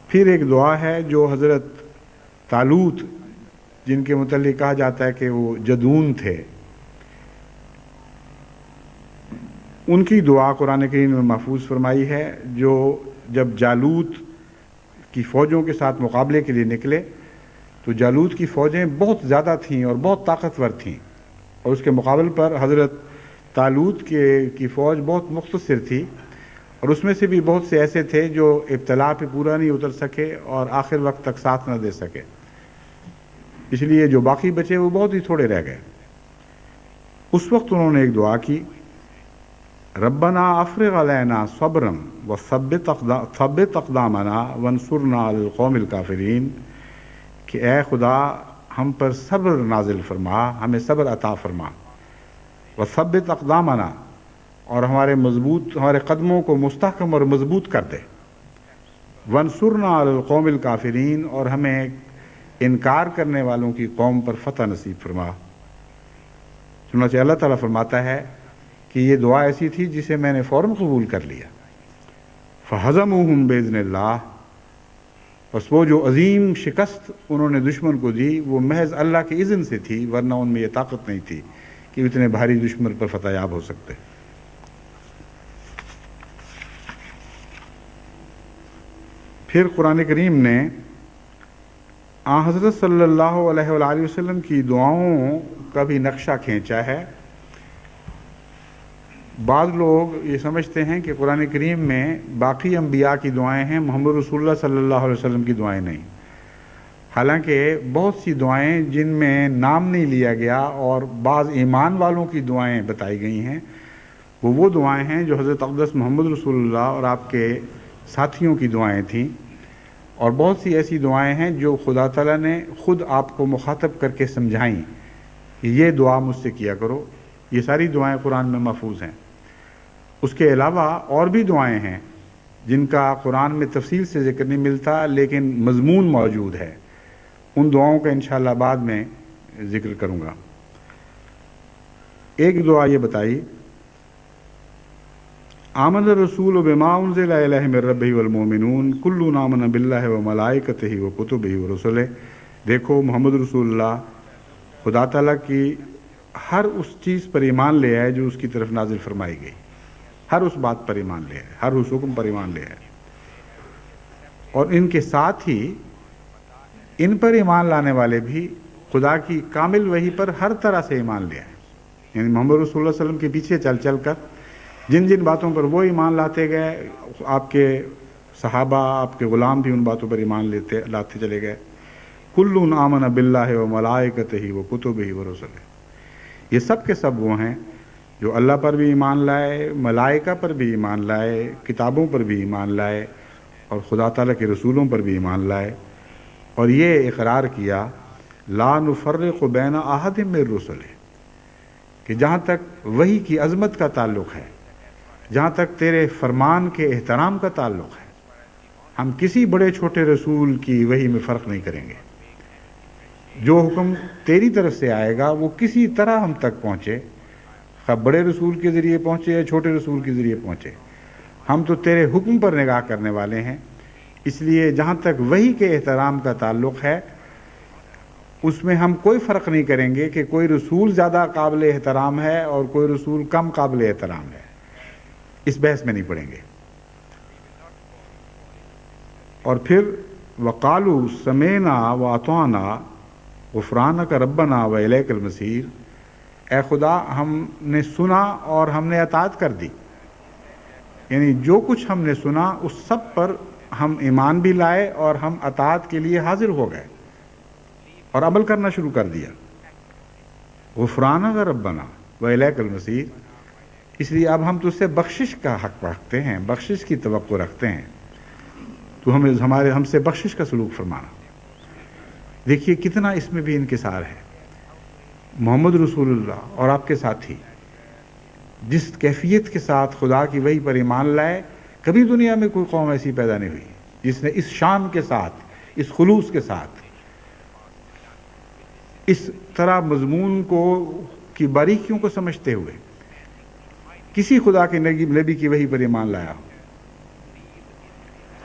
پھر ایک دعا ہے جو حضرت طالوت، جن کے متعلق کہا جاتا ہے کہ وہ جدون تھے، ان کی دعا قرآن کریم میں محفوظ فرمائی ہے، جو جب جالوت کی فوجوں کے ساتھ مقابلے کے لیے نکلے تو جالوت کی فوجیں بہت زیادہ تھیں اور بہت طاقتور تھیں، اور اس کے مقابل پر حضرت طالوت کی فوج بہت مختصر تھی، اور اس میں سے بھی بہت سے ایسے تھے جو ابتلا پہ پورا نہیں اتر سکے اور آخر وقت تک ساتھ نہ دے سکے، اس لیے جو باقی بچے وہ بہت ہی تھوڑے رہ گئے۔ اس وقت انہوں نے ایک دعا کی، ربنا افرغ علینا صبرا وثبت اقدامنا وانصرنا علی القوم الکافرین، کہ اے خدا ہم پر صبر نازل فرما، ہمیں صبر عطا فرما، وثبت اقدامنا، اور ہمارے قدموں کو مستحکم اور مضبوط کر دے، وانصرنا علی القوم الکافرین، اور ہمیں انکار کرنے والوں کی قوم پر فتح نصیب فرما۔ چنانچہ اللہ تعالیٰ فرماتا ہے کہ یہ دعا ایسی تھی جسے میں نے فوراً قبول کر لیا، فہزموہم باذن اللہ، بس وہ جو عظیم شکست انہوں نے دشمن کو دی وہ محض اللہ کے اذن سے تھی، ورنہ ان میں یہ طاقت نہیں تھی کہ اتنے بھاری دشمن پر فتح یاب ہو سکتے۔ پھر قرآن کریم نے حضرت صلی اللہ علیہ وآلہ وسلم کی دعاؤں کا بھی نقشہ کھینچا ہے۔ بعض لوگ یہ سمجھتے ہیں کہ قرآن کریم میں باقی انبیاء کی دعائیں ہیں، محمد رسول اللہ صلی اللہ علیہ وسلم کی دعائیں نہیں۔ حالانکہ بہت سی دعائیں جن میں نام نہیں لیا گیا اور بعض ایمان والوں کی دعائیں بتائی گئی ہیں، وہ دعائیں ہیں جو حضرت اقدس محمد رسول اللہ اور آپ کے ساتھیوں کی دعائیں تھیں، اور بہت سی ایسی دعائیں ہیں جو خدا تعالیٰ نے خود آپ کو مخاطب کر کے سمجھائیں کہ یہ دعا مجھ سے کیا کرو۔ یہ ساری دعائیں قرآن میں محفوظ ہیں۔ اس کے علاوہ اور بھی دعائیں ہیں جن کا قرآن میں تفصیل سے ذکر نہیں ملتا لیکن مضمون موجود ہے۔ ان دعاؤں کا انشاءاللہ بعد میں ذکر کروں گا۔ ایک دعا یہ بتائی، آمن الرسول بما انزل الیہ من ربہ والمؤمنون کل آمن باللہ وملائکتہ وکتبہ ورسلہ۔ دیکھو محمد رسول اللہ خدا تعالیٰ کی ہر اس چیز پر ایمان لے آئے جو اس کی طرف نازل فرمائی گئی، ہر اس بات پر ایمان لے آئے، ہر اس حکم پر ایمان لے آئے، اور ان کے ساتھ ہی ان پر ایمان لانے والے بھی خدا کی کامل وحی پر ہر طرح سے ایمان لے آئے۔ یعنی محمد رسول اللہ صلی اللہ علیہ وسلم کے پیچھے چل چل کر جن جن باتوں پر وہ ایمان لاتے گئے، آپ کے صحابہ، آپ کے غلام بھی ان باتوں پر ایمان لاتے چلے گئے۔ کل آمن باللہ وملائکتہ وکتبہ ورسلہ، یہ سب کے سب وہ ہیں جو اللہ پر بھی ایمان لائے، ملائکہ پر بھی ایمان لائے، کتابوں پر بھی ایمان لائے، اور خدا تعالیٰ کے رسولوں پر بھی ایمان لائے، اور یہ اقرار کیا لا نفرق بین احد من رسلہ، کہ جہاں تک وحی کی عظمت کا تعلق ہے، جہاں تک تیرے فرمان کے احترام کا تعلق ہے، ہم کسی بڑے چھوٹے رسول کی وحی میں فرق نہیں کریں گے۔ جو حکم تیری طرف سے آئے گا وہ کسی طرح ہم تک پہنچے، خواہ بڑے رسول کے ذریعے پہنچے یا چھوٹے رسول کے ذریعے پہنچے، ہم تو تیرے حکم پر نگاہ کرنے والے ہیں۔ اس لیے جہاں تک وحی کے احترام کا تعلق ہے اس میں ہم کوئی فرق نہیں کریں گے کہ کوئی رسول زیادہ قابل احترام ہے اور کوئی رسول کم قابل احترام ہے، اس بحث میں نہیں پڑیں گے۔ اور پھر وقالوا سمعنا واطعنا غفرانک ربنا والیک المصیر، اے خدا ہم نے سنا اور ہم نے اطاعت کر دی، یعنی جو کچھ ہم نے سنا اس سب پر ہم ایمان بھی لائے اور ہم اطاعت کے لیے حاضر ہو گئے اور عمل کرنا شروع کر دیا۔ غفرانک ربنا والیک المصیر، اس لیے اب ہم تجھ سے بخشش کا حق رکھتے ہیں، بخشش کی توقع رکھتے ہیں، تو ہم سے بخشش کا سلوک فرمانا۔ دیکھیے کتنا اس میں بھی انکسار ہے۔ محمد رسول اللہ اور آپ کے ساتھی جس کیفیت کے ساتھ خدا کی وحی پر ایمان لائے، کبھی دنیا میں کوئی قوم ایسی پیدا نہیں ہوئی جس نے اس شان کے ساتھ، اس خلوص کے ساتھ، اس طرح مضمون کو کی باریکیوں کو سمجھتے ہوئے کسی خدا کے نبی کی وحی پر ایمان لایا ہو۔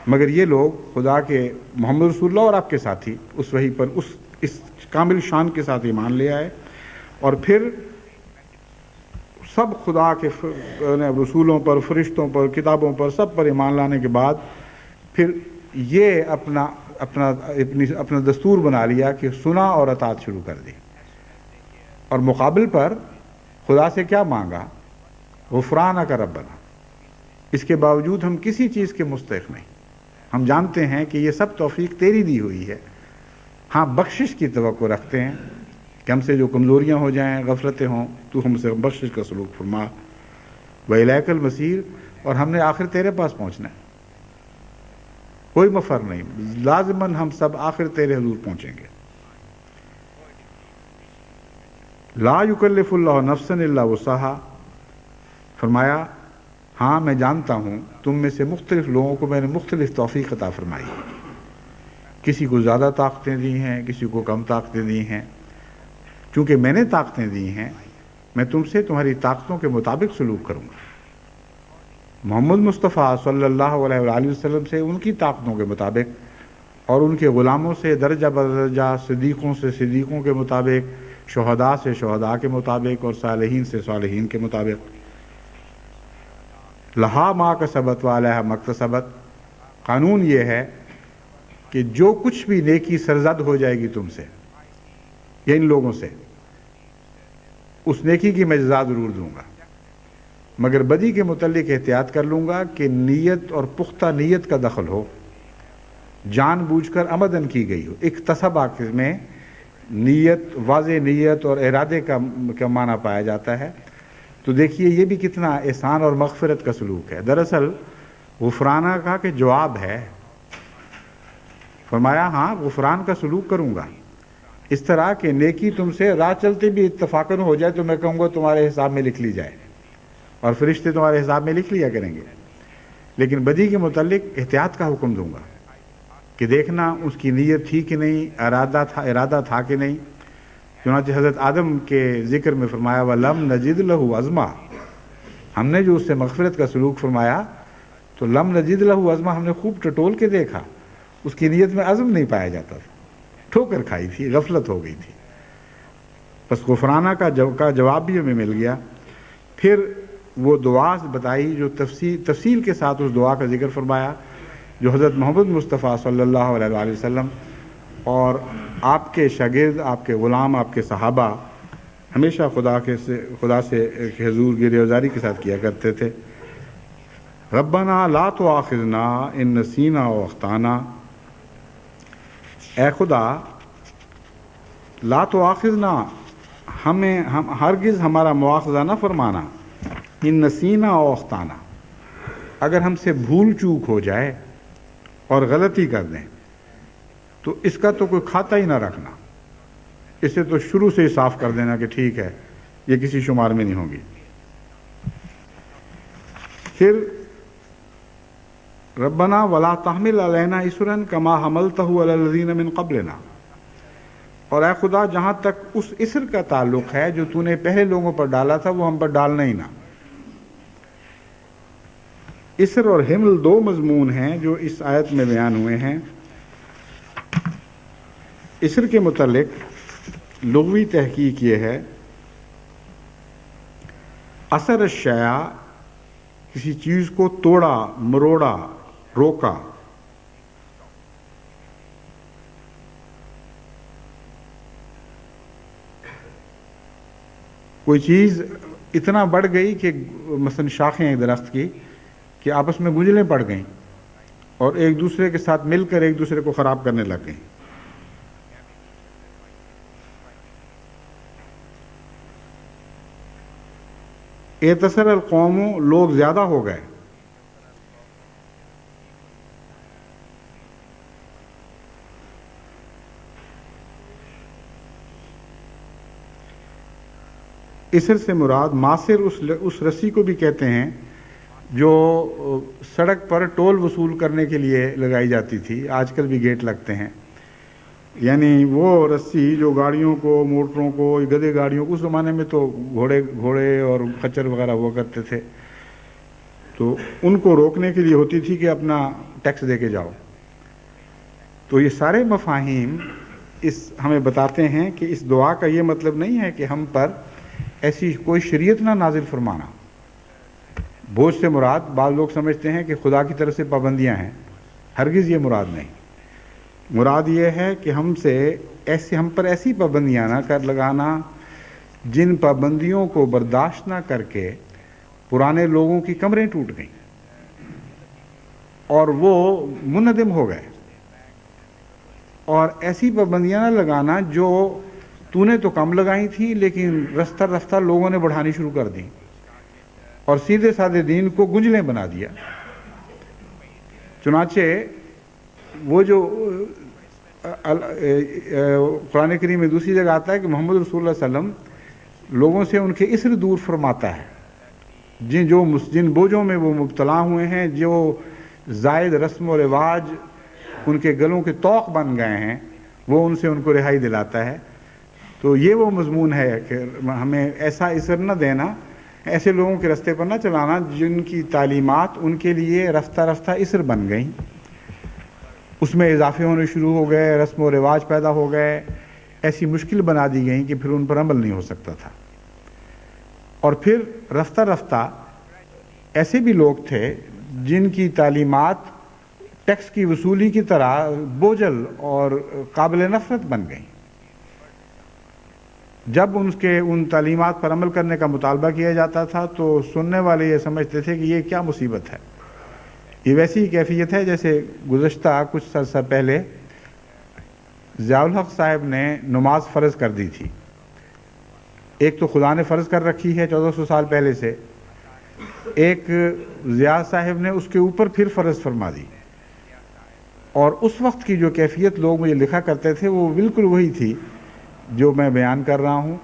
مگر یہ لوگ خدا کے محمد رسول اللہ اور آپ کے ساتھی اس وحی پر اس کامل شان کے ساتھ ایمان لے آئے، اور پھر سب خدا کے رسولوں پر، فرشتوں پر، کتابوں پر، سب پر ایمان لانے کے بعد پھر یہ اپنا دستور بنا لیا کہ سنا اور اطاعت شروع کر دی، اور مقابل پر خدا سے کیا مانگا؟ غفرانک ربنا۔ اس کے باوجود ہم کسی چیز کے مستحق نہیں، ہم جانتے ہیں کہ یہ سب توفیق تیری دی ہوئی ہے، ہاں بخشش کی توقع رکھتے ہیں کہ ہم سے جو کمزوریاں ہو جائیں، غفلتیں ہوں، تو ہم سے بخشش کا سلوک فرما، وَإِلَيْكَ الْمَصِيرُ، اور ہم نے آخر تیرے پاس پہنچنا ہے، کوئی مفر نہیں، لازماً ہم سب آخر تیرے حضور پہنچیں گے۔ لا یکلف اللہ نفسا الا وسعہا، فرمایا ہاں میں جانتا ہوں تم میں سے مختلف لوگوں کو میں نے مختلف توفیق عطا فرمائی، کسی کو زیادہ طاقتیں دی ہیں، کسی کو کم طاقتیں دی ہیں، چونکہ میں نے طاقتیں دی ہیں میں تم سے تمہاری طاقتوں کے مطابق سلوک کروں گا۔ محمد مصطفیٰ صلی اللہ علیہ وآلہ وسلم سے ان کی طاقتوں کے مطابق، اور ان کے غلاموں سے درجہ بدرجہ، صدیقوں سے صدیقوں کے مطابق، شہداء سے شہداء کے مطابق، اور صالحین سے صالحین کے مطابق۔ لہا ما کسبت وعلیہا ما اکتسبت، قانون یہ ہے کہ جو کچھ بھی نیکی سرزد ہو جائے گی تم سے یا ان لوگوں سے، اس نیکی کی میں جزا ضرور دوں گا، مگر بدی کے متعلق احتیاط کر لوں گا کہ نیت اور پختہ نیت کا دخل ہو، جان بوجھ کر عمدن کی گئی ہو۔ اکتسب میں نیت، واضح نیت اور ارادے کا معنی پایا جاتا ہے۔ تو دیکھیے یہ بھی کتنا احسان اور مغفرت کا سلوک ہے۔ دراصل غفرانہ کا کہ جواب ہے، فرمایا ہاں غفران کا سلوک کروں گا، اس طرح کہ نیکی تم سے راہ چلتے بھی اتفاقاً ہو جائے تو میں کہوں گا تمہارے حساب میں لکھ لی جائے، اور فرشتے تمہارے حساب میں لکھ لیا کریں گے، لیکن بدی کے متعلق احتیاط کا حکم دوں گا کہ دیکھنا اس کی نیت تھی کہ نہیں، ارادہ تھا کہ نہیں۔ چنانچہ حضرت آدم کے ذکر میں فرمایا وَلَمْ نَجِدْ لَهُ عَزْمًا، ہم نے جو اس سے مغفرت کا سلوک فرمایا تو لم نجد لہو عزمًا، ہم نے خوب ٹٹول کے دیکھا، اس کی نیت میں عزم نہیں پایا جاتا تھا، ٹھوکر کھائی تھی، غفلت ہو گئی تھی۔ بس غفرانہ کا جواب بھی ہمیں مل گیا۔ پھر وہ دعا بتائی جو تفصیل کے ساتھ اس دعا کا ذکر فرمایا جو حضرت محمد مصطفیٰ صلی اللہ علیہ وآلہ وسلم اور آپ کے شاگرد، آپ کے غلام، آپ کے صحابہ ہمیشہ خدا سے حضور کی ریاضاری کے ساتھ کیا کرتے تھے۔ ربنا لا تؤاخذنا ان نسینا و اخطانا، اے خدا لا تؤاخذنا، ہم ہرگز ہمارا مواخذہ نہ فرمانا، ان نسینا و اخطانا، اگر ہم سے بھول چوک ہو جائے اور غلطی کر دیں تو اس کا تو کوئی کھاتا ہی نہ رکھنا، اسے تو شروع سے ہی صاف کر دینا کہ ٹھیک ہے یہ کسی شمار میں نہیں ہوگی۔ پھر ربنا ولا تحمل علینا اسرا کما حملتہ علی الذین من قبلنا، اور اے خدا جہاں تک اس اسر کا تعلق ہے جو تو نے پہلے لوگوں پر ڈالا تھا وہ ہم پر ڈالنا ہی نہ۔ اسر اور حمل دو مضمون ہیں جو اس آیت میں بیان ہوئے ہیں۔ اسر کے متعلق لغوی تحقیق یہ ہے، اثر الشیء، کسی چیز کو توڑا، مروڑا، روکا۔ کوئی چیز اتنا بڑھ گئی کہ مثلا شاخیں ایک درخت کی کہ آپس میں گنجلیں پڑ گئیں اور ایک دوسرے کے ساتھ مل کر ایک دوسرے کو خراب کرنے لگ گئیں۔ اعتصر القوم، لوگ زیادہ ہو گئے۔ اسر سے مراد ماسر اس رسی کو بھی کہتے ہیں جو سڑک پر ٹول وصول کرنے کے لیے لگائی جاتی تھی، آج کل بھی گیٹ لگتے ہیں، یعنی وہ رسی جو گاڑیوں کو، موٹروں کو، گدے گاڑیوں کو، اس زمانے میں تو گھوڑے اور خچر وغیرہ ہوا کرتے تھے، تو ان کو روکنے کے لیے ہوتی تھی کہ اپنا ٹیکس دے کے جاؤ۔ تو یہ سارے مفاہیم ہمیں بتاتے ہیں کہ اس دعا کا یہ مطلب نہیں ہے کہ ہم پر ایسی کوئی شریعت نہ نازل فرمانا۔ بوجھ سے مراد بعض لوگ سمجھتے ہیں کہ خدا کی طرف سے پابندیاں ہیں، ہرگز یہ مراد نہیں۔ مراد یہ ہے کہ ہم پر ایسی پابندیاں نہ کر لگانا جن پابندیوں کو برداشت نہ کر کے پرانے لوگوں کی کمریں ٹوٹ گئیں اور وہ منہدم ہو گئے، اور ایسی پابندیاں نہ لگانا جو تو نے تو کم لگائی تھی لیکن رفتہ رفتہ لوگوں نے بڑھانی شروع کر دی اور سیدھے سادے دین کو گنجلیں بنا دیا۔ چنانچہ وہ جو قرآن کریم میں دوسری جگہ آتا ہے کہ محمد رسول اللہ علیہ وسلم لوگوں سے ان کے اسر دور فرماتا ہے، جن بوجھوں میں وہ مبتلا ہوئے ہیں، جو زائد رسم و رواج ان کے گلوں کے طوق بن گئے ہیں، وہ ان سے ان کو رہائی دلاتا ہے۔ تو یہ وہ مضمون ہے کہ ہمیں ایسا اسر نہ دینا، ایسے لوگوں کے رستے پر نہ چلانا جن کی تعلیمات ان کے لیے رفتہ رفتہ اسر بن گئیں، اس میں اضافے ہونے شروع ہو گئے، رسم و رواج پیدا ہو گئے، ایسی مشکل بنا دی گئیں کہ پھر ان پر عمل نہیں ہو سکتا تھا۔ اور پھر رفتہ رفتہ ایسے بھی لوگ تھے جن کی تعلیمات ٹیکس کی وصولی کی طرح بوجھل اور قابل نفرت بن گئیں۔ جب ان تعلیمات پر عمل کرنے کا مطالبہ کیا جاتا تھا تو سننے والے یہ سمجھتے تھے کہ یہ کیا مصیبت ہے۔ یہ ویسی کیفیت ہے جیسے گزشتہ کچھ عرصہ پہلے ضیاء الحق صاحب نے نماز فرض کر دی تھی۔ ایک تو خدا نے فرض کر رکھی ہے 1400 سال پہلے سے، ایک ضیاء صاحب نے اس کے اوپر پھر فرض فرما دی، اور اس وقت کی جو کیفیت لوگ مجھے لکھا کرتے تھے وہ بالکل وہی تھی جو میں بیان کر رہا ہوں،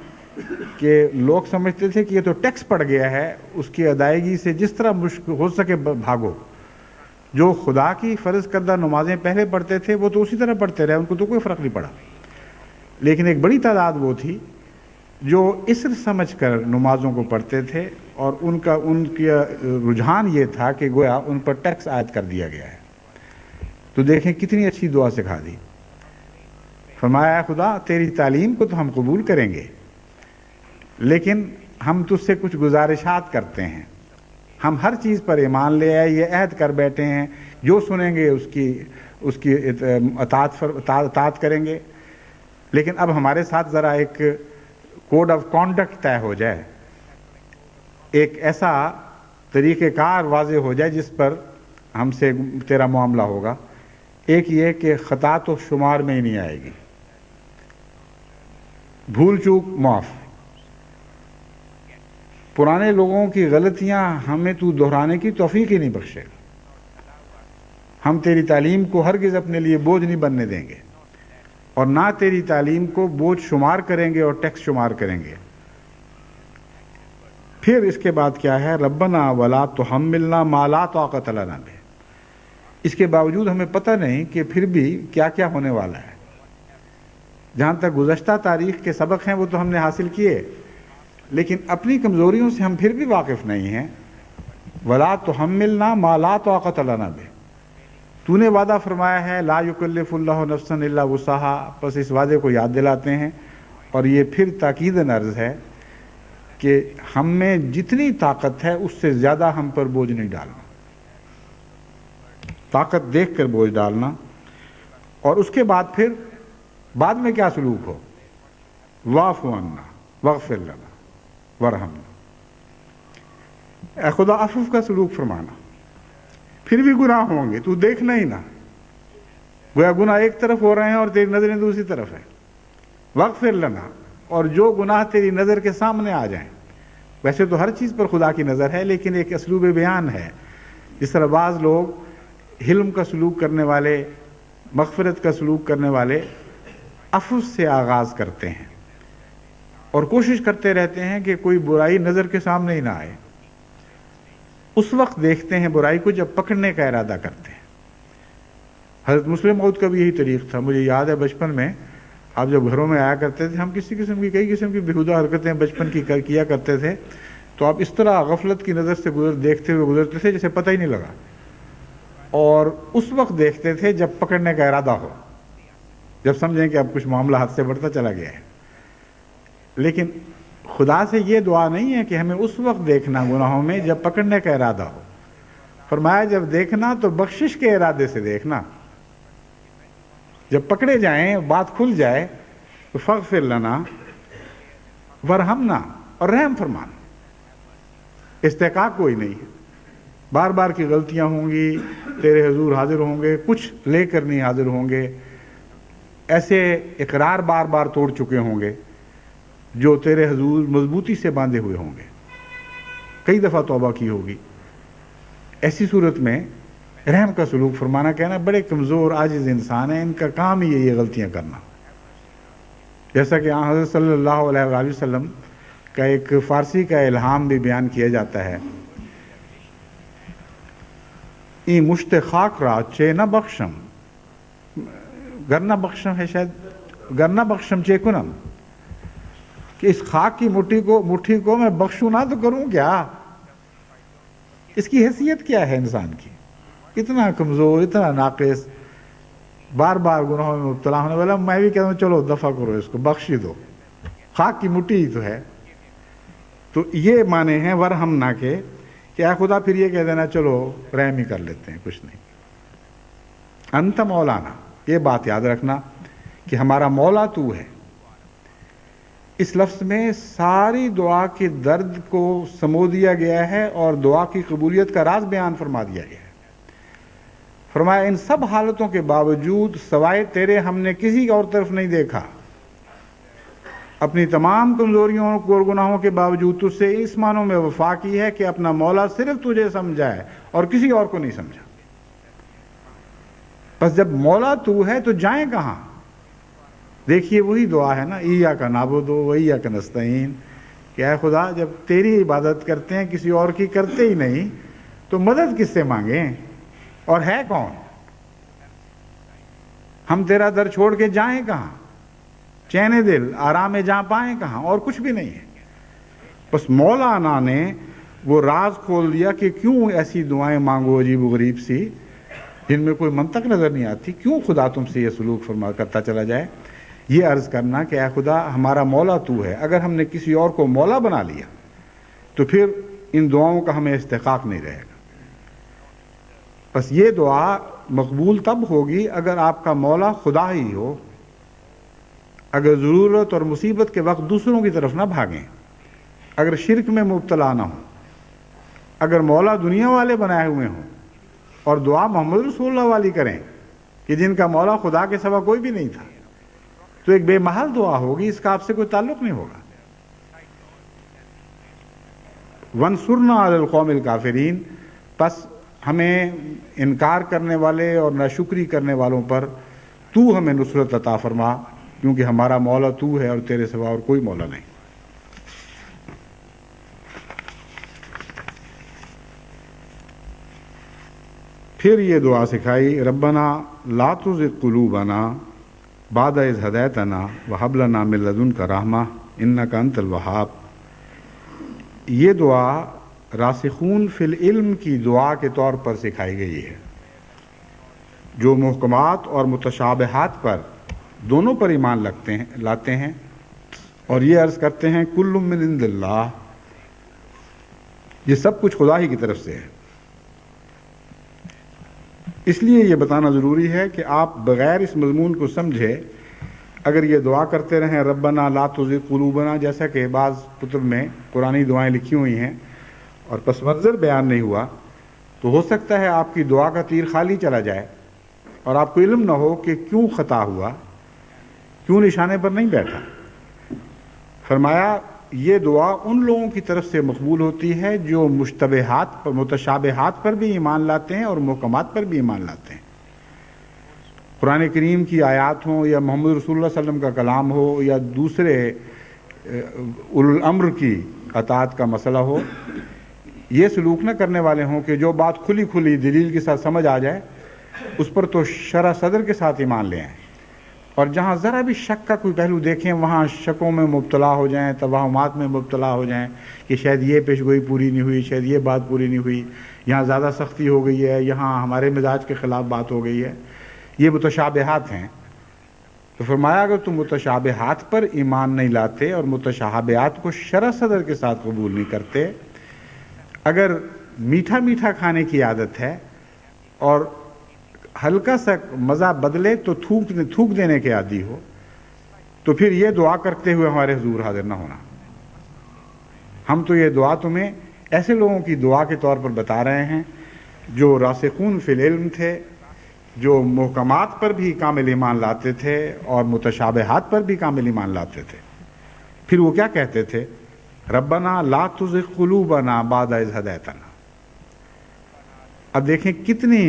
کہ لوگ سمجھتے تھے کہ یہ تو ٹیکس پڑ گیا ہے، اس کی ادائیگی سے جس طرح مشکل ہو سکے بھاگو۔ جو خدا کی فرض کردہ نمازیں پہلے پڑھتے تھے وہ تو اسی طرح پڑھتے رہے، ان کو تو کوئی فرق نہیں پڑا، لیکن ایک بڑی تعداد وہ تھی جو اسر سمجھ کر نمازوں کو پڑھتے تھے، اور ان کا رجحان یہ تھا کہ گویا ان پر ٹیکس عائد کر دیا گیا ہے۔ تو دیکھیں کتنی اچھی دعا سکھا دی، فرمایا خدا تیری تعلیم کو تو ہم قبول کریں گے، لیکن ہم تجھ سے کچھ گزارشات کرتے ہیں۔ ہم ہر چیز پر ایمان لے آئے، یہ عہد کر بیٹھے ہیں جو سنیں گے اس کی اطاعت کریں گے، لیکن اب ہمارے ساتھ ذرا ایک کوڈ آف کانڈکٹ طے ہو جائے، ایک ایسا طریقہ کار واضح ہو جائے جس پر ہم سے تیرا معاملہ ہوگا۔ ایک یہ کہ خطا تو شمار میں ہی نہیں آئے گی، بھول چوک معاف، پرانے لوگوں کی غلطیاں ہمیں تو دہرانے کی توفیق ہی نہیں بخشے گا۔ ہم تیری تعلیم کو ہرگز اپنے لیے بوجھ نہیں بننے دیں گے، اور نہ تیری تعلیم کو بوجھ شمار کریں گے اور ٹیکس شمار کریں گے۔ پھر اس کے بعد کیا ہے؟ ربنا ولا تحملنا ما لا طاقت لنا بہ۔ اس کے باوجود ہمیں پتہ نہیں کہ پھر بھی کیا کیا ہونے والا ہے۔ جہاں تک گزشتہ تاریخ کے سبق ہیں وہ تو ہم نے حاصل کیے، لیکن اپنی کمزوریوں سے ہم پھر بھی واقف نہیں ہیں۔ ولا تحملنا ما لا طاقت لنا بہ، تو نے وعدہ فرمایا ہے لا یکلف اللہ نفسا الا وسعہا، بس اس وعدے کو یاد دلاتے ہیں، اور یہ پھر تاکید عرض ہے کہ ہم میں جتنی طاقت ہے اس سے زیادہ ہم پر بوجھ نہیں ڈالنا، طاقت دیکھ کر بوجھ ڈالنا۔ اور اس کے بعد پھر بعد میں کیا سلوک ہو؟ واعف عنا واغفر لنا وارحمنا، اے خدا عفو کا سلوک فرمانا، پھر بھی گناہ ہوں گے تو دیکھنا ہی نہ، گویا گناہ ایک طرف ہو رہے ہیں اور تیری نظریں دوسری طرف ہے۔ واغفر لنا، اور جو گناہ تیری نظر کے سامنے آ جائیں، ویسے تو ہر چیز پر خدا کی نظر ہے، لیکن ایک اسلوب بیان ہے۔ جس طرح بعض لوگ حلم کا سلوک کرنے والے، مغفرت کا سلوک کرنے والے عفو سے آغاز کرتے ہیں اور کوشش کرتے رہتے ہیں کہ کوئی برائی نظر کے سامنے ہی نہ آئے، اس وقت دیکھتے ہیں برائی کو جب پکڑنے کا ارادہ کرتے ہیں۔ حضرت مسلم موعود کا بھی یہی طریق تھا۔ مجھے یاد ہے بچپن میں آپ جب گھروں میں آیا کرتے تھے، ہم کئی قسم کی بیہودہ حرکتیں بچپن کی کیا کرتے تھے، تو آپ اس طرح غفلت کی نظر سے دیکھتے ہوئے گزرتے تھے جیسے پتہ ہی نہیں لگا، اور اس وقت دیکھتے تھے جب پکڑنے کا ارادہ ہو، جب سمجھیں کہ اب کچھ معاملہ حد سے بڑھتا چلا گیا ہے۔ لیکن خدا سے یہ دعا نہیں ہے کہ ہمیں اس وقت دیکھنا گناہوں میں جب پکڑنے کا ارادہ ہو، فرمایا جب دیکھنا تو بخشش کے ارادے سے دیکھنا، جب پکڑے جائیں بات کھل جائے تو فاغفر لنا ورحمنا، اور رحم فرمانا۔ استحقاق کوئی نہیں ہے، بار بار کی غلطیاں ہوں گی، تیرے حضور حاضر ہوں گے، کچھ لے کر نہیں حاضر ہوں گے، ایسے اقرار بار بار توڑ چکے ہوں گے جو تیرے حضور مضبوطی سے باندھے ہوئے ہوں گے، کئی دفعہ توبہ کی ہوگی۔ ایسی صورت میں رحم کا سلوک فرمانا، کہنا بڑے کمزور عاجز انسان ہیں، ان کا کام ہی ہے یہ غلطیاں کرنا۔ جیسا کہ حضرت صلی اللہ علیہ وآلہ وسلم کا ایک فارسی کا الہام بھی بیان کیا جاتا ہے، ای مشت خاک را چے نہ بخشم، گر نہ بخشم ہے شاید، گر نہ بخشم چے کنم، کہ اس خاک کی مٹھی کو میں بخشوں نہ تو کروں کیا؟ اس کی حیثیت کیا ہے انسان کی؟ اتنا کمزور، اتنا ناقص، بار بار گناہوں میں مبتلا ہونے والا۔ میں بھی کہتا ہوں چلو دفع کرو اس کو، بخش ہی دو، خاک کی مٹھی ہی تو ہے۔ تو یہ معنی ہیں ورحمنا کے، کہ اے خدا پھر یہ کہہ دینا چلو رحم ہی کر لیتے ہیں، کچھ نہیں۔ انت مولانا، یہ بات یاد رکھنا کہ ہمارا مولا تو ہے۔ اس لفظ میں ساری دعا کے درد کو سمو دیا گیا ہے اور دعا کی قبولیت کا راز بیان فرما دیا گیا ہے۔ فرمایا ان سب حالتوں کے باوجود سوائے تیرے ہم نے کسی اور طرف نہیں دیکھا، اپنی تمام کمزوریوں اور گناہوں کے باوجود تجھ سے اس معنوں میں وفا کی ہے کہ اپنا مولا صرف تجھے سمجھا ہے اور کسی اور کو نہیں سمجھا۔ بس جب مولا تو ہے تو جائیں کہاں؟ دیکھیے وہی دعا ہے نا، ایاک نعبد و ایاک نستعین، کہ اے خدا جب تیری عبادت کرتے ہیں کسی اور کی کرتے ہی نہیں تو مدد کس سے مانگیں؟ اور ہے کون؟ ہم تیرا در چھوڑ کے جائیں کہاں؟ چین دل آرام جہاں پائیں کہاں؟ اور کچھ بھی نہیں ہے۔ بس مولانا نے وہ راز کھول دیا کہ کیوں ایسی دعائیں مانگو عجیب و غریب سی جن میں کوئی منطق نظر نہیں آتی، کیوں خدا تم سے یہ سلوک فرما کرتا چلا جائے؟ یہ عرض کرنا کہ اے خدا ہمارا مولا تو ہے، اگر ہم نے کسی اور کو مولا بنا لیا تو پھر ان دعاؤں کا ہمیں استحقاق نہیں رہے گا۔ بس یہ دعا مقبول تب ہوگی اگر آپ کا مولا خدا ہی ہو، اگر ضرورت اور مصیبت کے وقت دوسروں کی طرف نہ بھاگیں، اگر شرک میں مبتلا نہ ہوں، اگر مولا دنیا والے بنائے ہوئے ہوں اور دعا محمد رسول اللہ والی کریں کہ جن کا مولا خدا کے سوا کوئی بھی نہیں تھا، تو ایک بے محل دعا ہوگی، اس کا آپ سے کوئی تعلق نہیں ہوگا۔ وَانصُرْنَا عَلَى الْقَوْمِ الْكَافِرِينَ، پس ہمیں انکار کرنے والے اور ناشکری کرنے والوں پر تو ہمیں نصرت عطا فرما، کیونکہ ہمارا مولا تو ہے اور تیرے سوا اور کوئی مولا نہیں۔ پھر یہ دعا سکھائی، ربنا لا تزغ قلوبنا بعد اذ ہدیتنا وہب لنا من لدنک رحمہ انک انت الوہاب۔ یہ دعا راسخون فی العلم کی دعا کے طور پر سکھائی گئی ہے، جو محکمات اور متشابہات پر دونوں پر ایمان لاتے ہیں اور یہ عرض کرتے ہیں کل من عند اللہ، یہ سب کچھ خدا ہی کی طرف سے ہے۔ اس لیے یہ بتانا ضروری ہے کہ آپ بغیر اس مضمون کو سمجھے اگر یہ دعا کرتے رہیں ربنا لا تزغ قلوبنا، جیسا کہ بعض کتب میں قرآنی دعائیں لکھی ہوئی ہیں اور پس منظر بیان نہیں ہوا، تو ہو سکتا ہے آپ کی دعا کا تیر خالی چلا جائے اور آپ کو علم نہ ہو کہ کیوں خطا ہوا، کیوں نشانے پر نہیں بیٹھا۔ فرمایا یہ دعا ان لوگوں کی طرف سے مقبول ہوتی ہے جو متشابہات پر بھی ایمان لاتے ہیں اور محکمات پر بھی ایمان لاتے ہیں۔ قرآن کریم کی آیات ہوں یا محمد رسول اللہ صلی اللہ علیہ وسلم کا کلام ہو یا دوسرے اولو الامر کی اطاعت کا مسئلہ ہو، یہ سلوک نہ کرنے والے ہوں کہ جو بات کھلی کھلی دلیل کے ساتھ سمجھ آ جائے اس پر تو شرح صدر کے ساتھ ایمان لے آئیں، اور جہاں ذرا بھی شک کا کوئی پہلو دیکھیں وہاں شکوں میں مبتلا ہو جائیں، توہمات میں مبتلا ہو جائیں کہ شاید یہ پیشگوئی پوری نہیں ہوئی، شاید یہ بات پوری نہیں ہوئی، یہاں زیادہ سختی ہو گئی ہے، یہاں ہمارے مزاج کے خلاف بات ہو گئی ہے، یہ متشابہات ہیں۔ تو فرمایا اگر تم متشابہات پر ایمان نہیں لاتے اور متشابہات کو شرح صدر کے ساتھ قبول نہیں کرتے، اگر میٹھا میٹھا کھانے کی عادت ہے اور ہلکا سا مزہ بدلے تو تھوک دینے کے عادی ہو، تو پھر یہ دعا کرتے ہوئے ہمارے حضور حاضر نہ ہونا۔ ہم تو یہ دعا تمہیں ایسے لوگوں کی دعا کے طور پر بتا رہے ہیں جو راسخون فی العلم تھے، جو محکمات پر بھی کامل ایمان لاتے تھے اور متشابہات پر بھی کامل ایمان لاتے تھے۔ پھر وہ کیا کہتے تھے؟ ربنا لا تزغ قلوبنا بعد اذ ہدیتنا۔ اب دیکھیں کتنی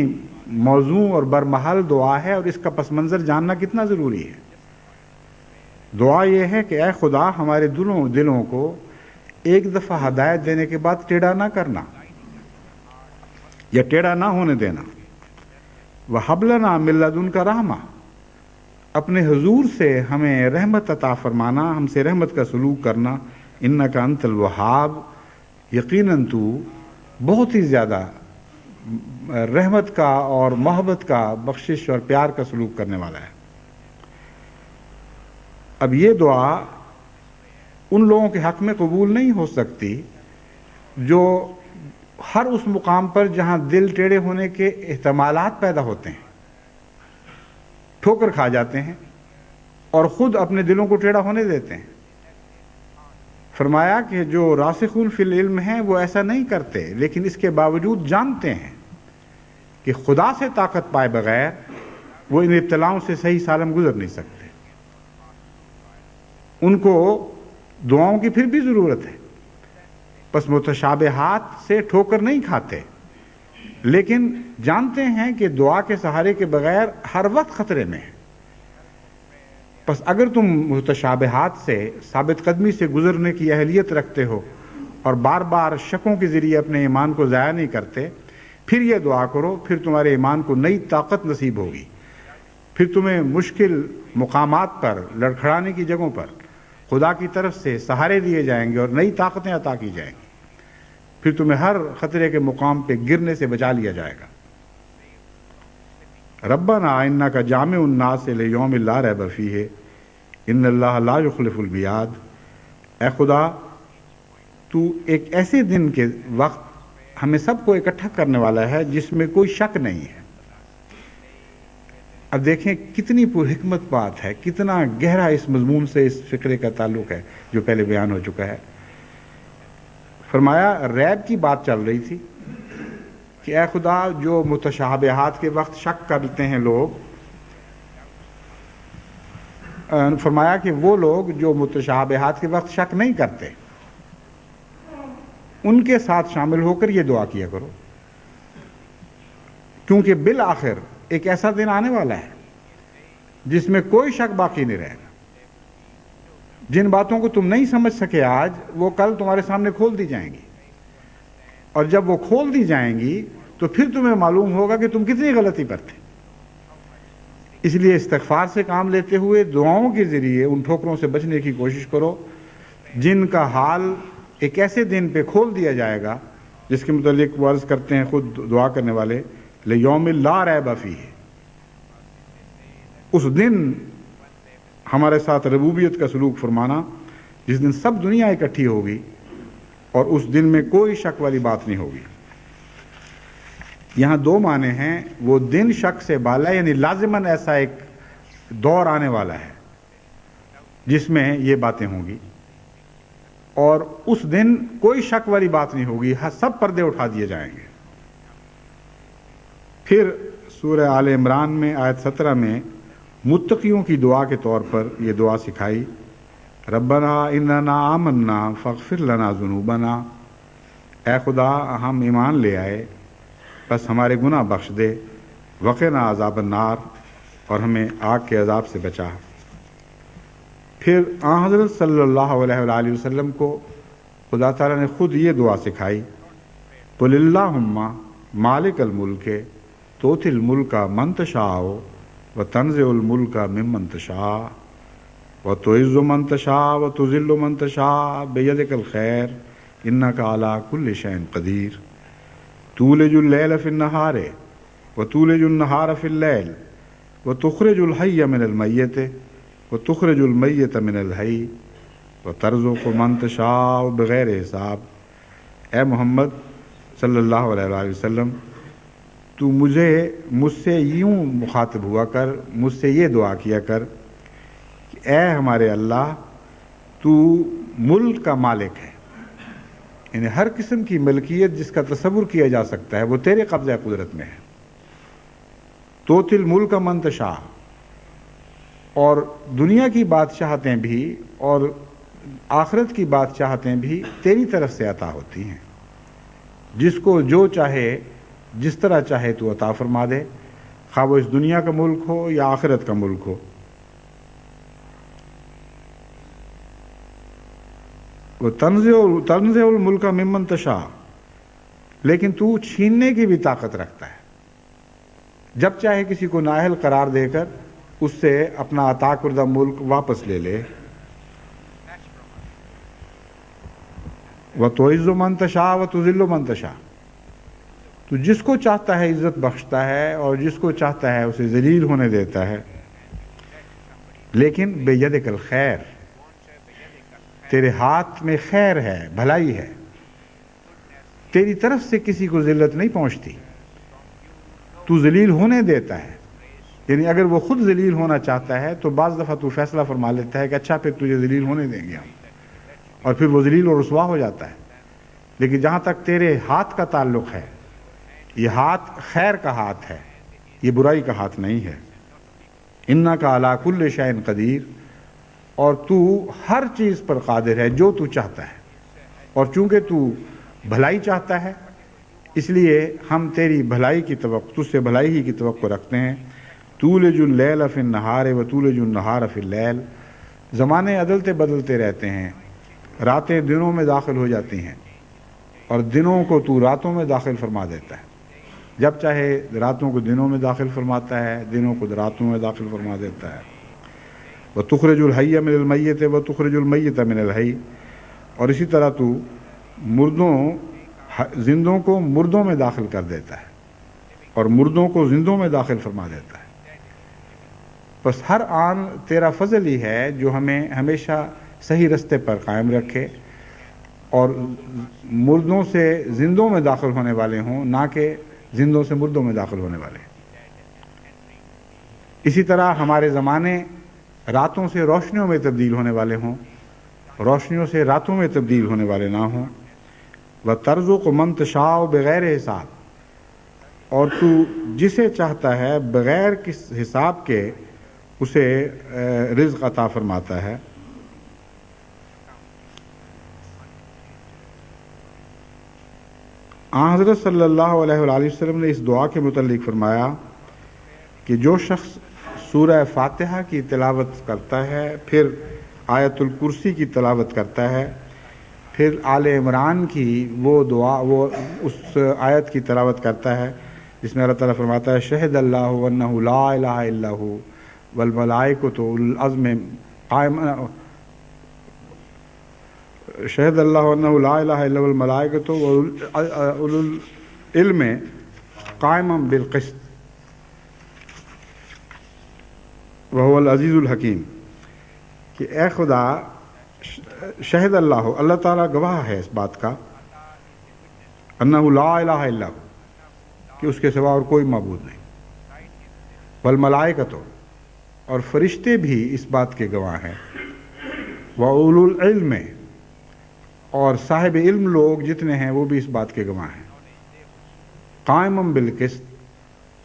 موزوں اور برمحل دعا ہے اور اس کا پس منظر جاننا کتنا ضروری ہے۔ دعا یہ ہے کہ اے خدا ہمارے دلوں کو ایک دفعہ ہدایت دینے کے بعد ٹیڑھا نہ کرنا یا ٹیڑھا نہ ہونے دینا۔ وَهَبْ لَنَا مِن لَّدُنْكَ رَحْمَةً، اپنے حضور سے ہمیں رحمت عطا فرمانا، ہم سے رحمت کا سلوک کرنا۔ اِنَّكَ أَنْتَ الْوَهَّابُ، یقیناً تو بہت ہی زیادہ رحمت کا اور محبت کا، بخشش اور پیار کا سلوک کرنے والا ہے۔ اب یہ دعا ان لوگوں کے حق میں قبول نہیں ہو سکتی جو ہر اس مقام پر جہاں دل ٹیڑھے ہونے کے احتمالات پیدا ہوتے ہیں، ٹھوکر کھا جاتے ہیں اور خود اپنے دلوں کو ٹیڑھا ہونے دیتے ہیں۔ فرمایا کہ جو راسخون فی العلم ہیں وہ ایسا نہیں کرتے، لیکن اس کے باوجود جانتے ہیں کہ خدا سے طاقت پائے بغیر وہ ان ابتلاؤں سے صحیح سالم گزر نہیں سکتے۔ ان کو دعاؤں کی پھر بھی ضرورت ہے، پس متشابہات سے ٹھوکر نہیں کھاتے، لیکن جانتے ہیں کہ دعا کے سہارے کے بغیر ہر وقت خطرے میں ہے۔ پس اگر تم متشابہات سے ثابت قدمی سے گزرنے کی اہلیت رکھتے ہو اور بار بار شکوں کے ذریعے اپنے ایمان کو ضائع نہیں کرتے، پھر یہ دعا کرو، پھر تمہارے ایمان کو نئی طاقت نصیب ہوگی، پھر تمہیں مشکل مقامات پر، لڑکھڑانے کی جگہوں پر خدا کی طرف سے سہارے دیے جائیں گے اور نئی طاقتیں عطا کی جائیں گی، پھر تمہیں ہر خطرے کے مقام پہ گرنے سے بچا لیا جائے گا۔ ربنا انک جامع الناس لیوم لا ریب فیہ ان اللہ لا یخلف المیعاد۔ اے خدا، تو ایک ایسے دن کے وقت ہمیں سب کو اکٹھا کرنے والا ہے جس میں کوئی شک نہیں ہے۔ اب دیکھیں کتنی پر حکمت بات ہے، کتنا گہرا اس مضمون سے اس فقرے کا تعلق ہے جو پہلے بیان ہو چکا ہے۔ فرمایا ریب کی بات چل رہی تھی کہ اے خدا، جو متشابہات کے وقت شک کرتے ہیں لوگ، فرمایا کہ وہ لوگ جو متشابہات کے وقت شک نہیں کرتے، ان کے ساتھ شامل ہو کر یہ دعا کیا کرو، کیونکہ بالآخر ایک ایسا دن آنے والا ہے جس میں کوئی شک باقی نہیں رہے گا۔ جن باتوں کو تم نہیں سمجھ سکے آج، وہ کل تمہارے سامنے کھول دی جائیں گی، اور جب وہ کھول دی جائیں گی تو پھر تمہیں معلوم ہوگا کہ تم کتنی غلطی پر تھے۔ اس لیے استغفار سے کام لیتے ہوئے دعاؤں کے ذریعے ان ٹھوکروں سے بچنے کی کوشش کرو جن کا حال ایک ایسے دن پہ کھول دیا جائے گا جس کے متعلق وہ عرض کرتے ہیں خود دعا کرنے والے، لیوم لا ریب فیہ۔ اس دن ہمارے ساتھ ربوبیت کا سلوک فرمانا جس دن سب دنیا اکٹھی ہوگی اور اس دن میں کوئی شک والی بات نہیں ہوگی۔ یہاں دو معنی ہیں، وہ دن شک سے بالا، یعنی لازماً ایسا ایک دور آنے والا ہے جس میں یہ باتیں ہوں گی، اور اس دن کوئی شک والی بات نہیں ہوگی، سب پردے اٹھا دیے جائیں گے۔ پھر سورہ آل عمران میں آیت 17 میں متقیوں کی دعا کے طور پر یہ دعا سکھائی، ربنا اننا آمنا فاغفر لنا ذنوبنا۔ اے خدا، ہم ایمان لے آئے، بس ہمارے گناہ بخش دے، وقنا عذاب النار، اور ہمیں آگ کے عذاب سے بچا۔ پھر آن حضرت صلی اللہ علیہ وآلہ وسلم کو خدا تعالیٰ نے خود یہ دعا سکھائی، قل اللہم مالک الملک تؤتی الملک من تشاء وتنزع الملک ممن تشاء وتعز من تشاء وتذل من تشاء بیدک الخیر انک علی کل شیء قدیر تولج اللیل فی النہار وتولج النہار فی اللیل وتخرج الحی من المیت وتخرج المیت من الحی وترزق من تشاء بغیر حساب۔ اے محمد صلی اللہ علیہ وآلہ وسلم، تو مجھ سے یوں مخاطب ہوا کر، مجھ سے یہ دعا کیا کر کہ اے ہمارے اللہ، تو ملک کا مالک ہے، یعنی ہر قسم کی ملکیت جس کا تصور کیا جا سکتا ہے وہ تیرے قبضہ قدرت میں ہے۔ تؤتی الملک من تشاء، اور دنیا کی بادشاہتیں بھی اور آخرت کی بادشاہتیں بھی تیری طرف سے عطا ہوتی ہیں، جس کو جو چاہے جس طرح چاہے تو عطا فرما دے، خواہ وہ اس دنیا کا ملک ہو یا آخرت کا ملک ہو۔ وہ تنزع الملک ممن تشاء، لیکن تو چھیننے کی بھی طاقت رکھتا ہے، جب چاہے کسی کو نااہل قرار دے کر اس سے اپنا عطا کردہ ملک واپس لے لے۔ وَتُعِزُّ مَن تَشَاءُ وَتُذِلُّ مَن تَشَاءُ، تو جس کو چاہتا ہے عزت بخشتا ہے اور جس کو چاہتا ہے اسے ذلیل ہونے دیتا ہے، لیکن بِیَدِکَ الخیر، تیرے ہاتھ میں خیر ہے، بھلائی ہے، تیری طرف سے کسی کو ذلت نہیں پہنچتی، تو ذلیل ہونے دیتا ہے یعنی اگر وہ خود ذلیل ہونا چاہتا ہے تو بعض دفعہ تو فیصلہ فرما لیتا ہے کہ اچھا پھر تجھے ذلیل ہونے دیں گے ہم، اور پھر وہ ذلیل اور رسوا ہو جاتا ہے. لیکن جہاں تک تیرے ہاتھ کا تعلق ہے، یہ ہاتھ خیر کا ہاتھ ہے، یہ برائی کا ہاتھ نہیں ہے. انکا علی کل شیء قدیر، اور تو ہر چیز پر قادر ہے جو تو چاہتا ہے. اور چونکہ تو بھلائی چاہتا ہے اس لیے ہم تیری بھلائی کی توقع، تجھ سے بھلائی ہی کی توقع رکھتے ہیں. تولج اللیل فی النہار و تولج النہار فی اللیل، زمانے عدلتے بدلتے رہتے ہیں، راتیں دنوں میں داخل ہو جاتی ہیں اور دنوں کو تو راتوں میں داخل فرما دیتا ہے. جب چاہے راتوں کو دنوں میں داخل فرماتا ہے، دنوں کو راتوں میں داخل فرما دیتا ہے. وَتُخْرِجُ الْحَيَّ مِنَ الْمَيِّتِ وَتُخْرِجُ الْمَيِّتَ مِنَ الْحَيِّ، اور اسی طرح تو زندوں کو مردوں میں داخل کر دیتا ہے اور مردوں کو زندوں میں داخل فرما دیتا ہے. بس ہر آن تیرا فضل ہی ہے جو ہمیں ہمیشہ صحیح رستے پر قائم رکھے اور مردوں سے زندوں میں داخل ہونے والے ہوں، نہ کہ زندوں سے مردوں میں داخل ہونے والے. اسی طرح ہمارے زمانے راتوں سے روشنیوں میں تبدیل ہونے والے ہوں، روشنیوں سے راتوں میں تبدیل ہونے والے نہ ہوں. وَتَرْزُقُ مَن تَشَاءُ بغیر حساب، اور تو جسے چاہتا ہے بغیر کس حساب کے اسے رزق عطا فرماتا ہے. حضرت صلی اللہ علیہ وآلہ وسلم نے اس دعا کے متعلق فرمایا کہ جو شخص سورہ فاتحہ کی تلاوت کرتا ہے، پھر آیت الکرسی کی تلاوت کرتا ہے، پھر آل عمران کی وہ دعا، وہ اس آیت کی تلاوت کرتا ہے جس میں اللہ تعالیٰ فرماتا ہے شہد اللہ انہ لا الہ الا ہو والملائکۃ اولو العزم قائما، شہد اللہ انہ لا الہ الا والملائکۃ اولو العلم قائما بالقسط وهو العزیز الحکیم، کہ اے خدا شہد اللہ، اللہ تعالیٰ گواہ ہے اس بات کا، انہ لا الہ الا ہو، کہ اس کے سوا اور کوئی معبود نہیں، والملائکۃ، اور فرشتے بھی اس بات کے گواہ ہیں، واولو العلم، اور صاحب علم لوگ جتنے ہیں وہ بھی اس بات کے گواہ ہیں، قائما بالقسط،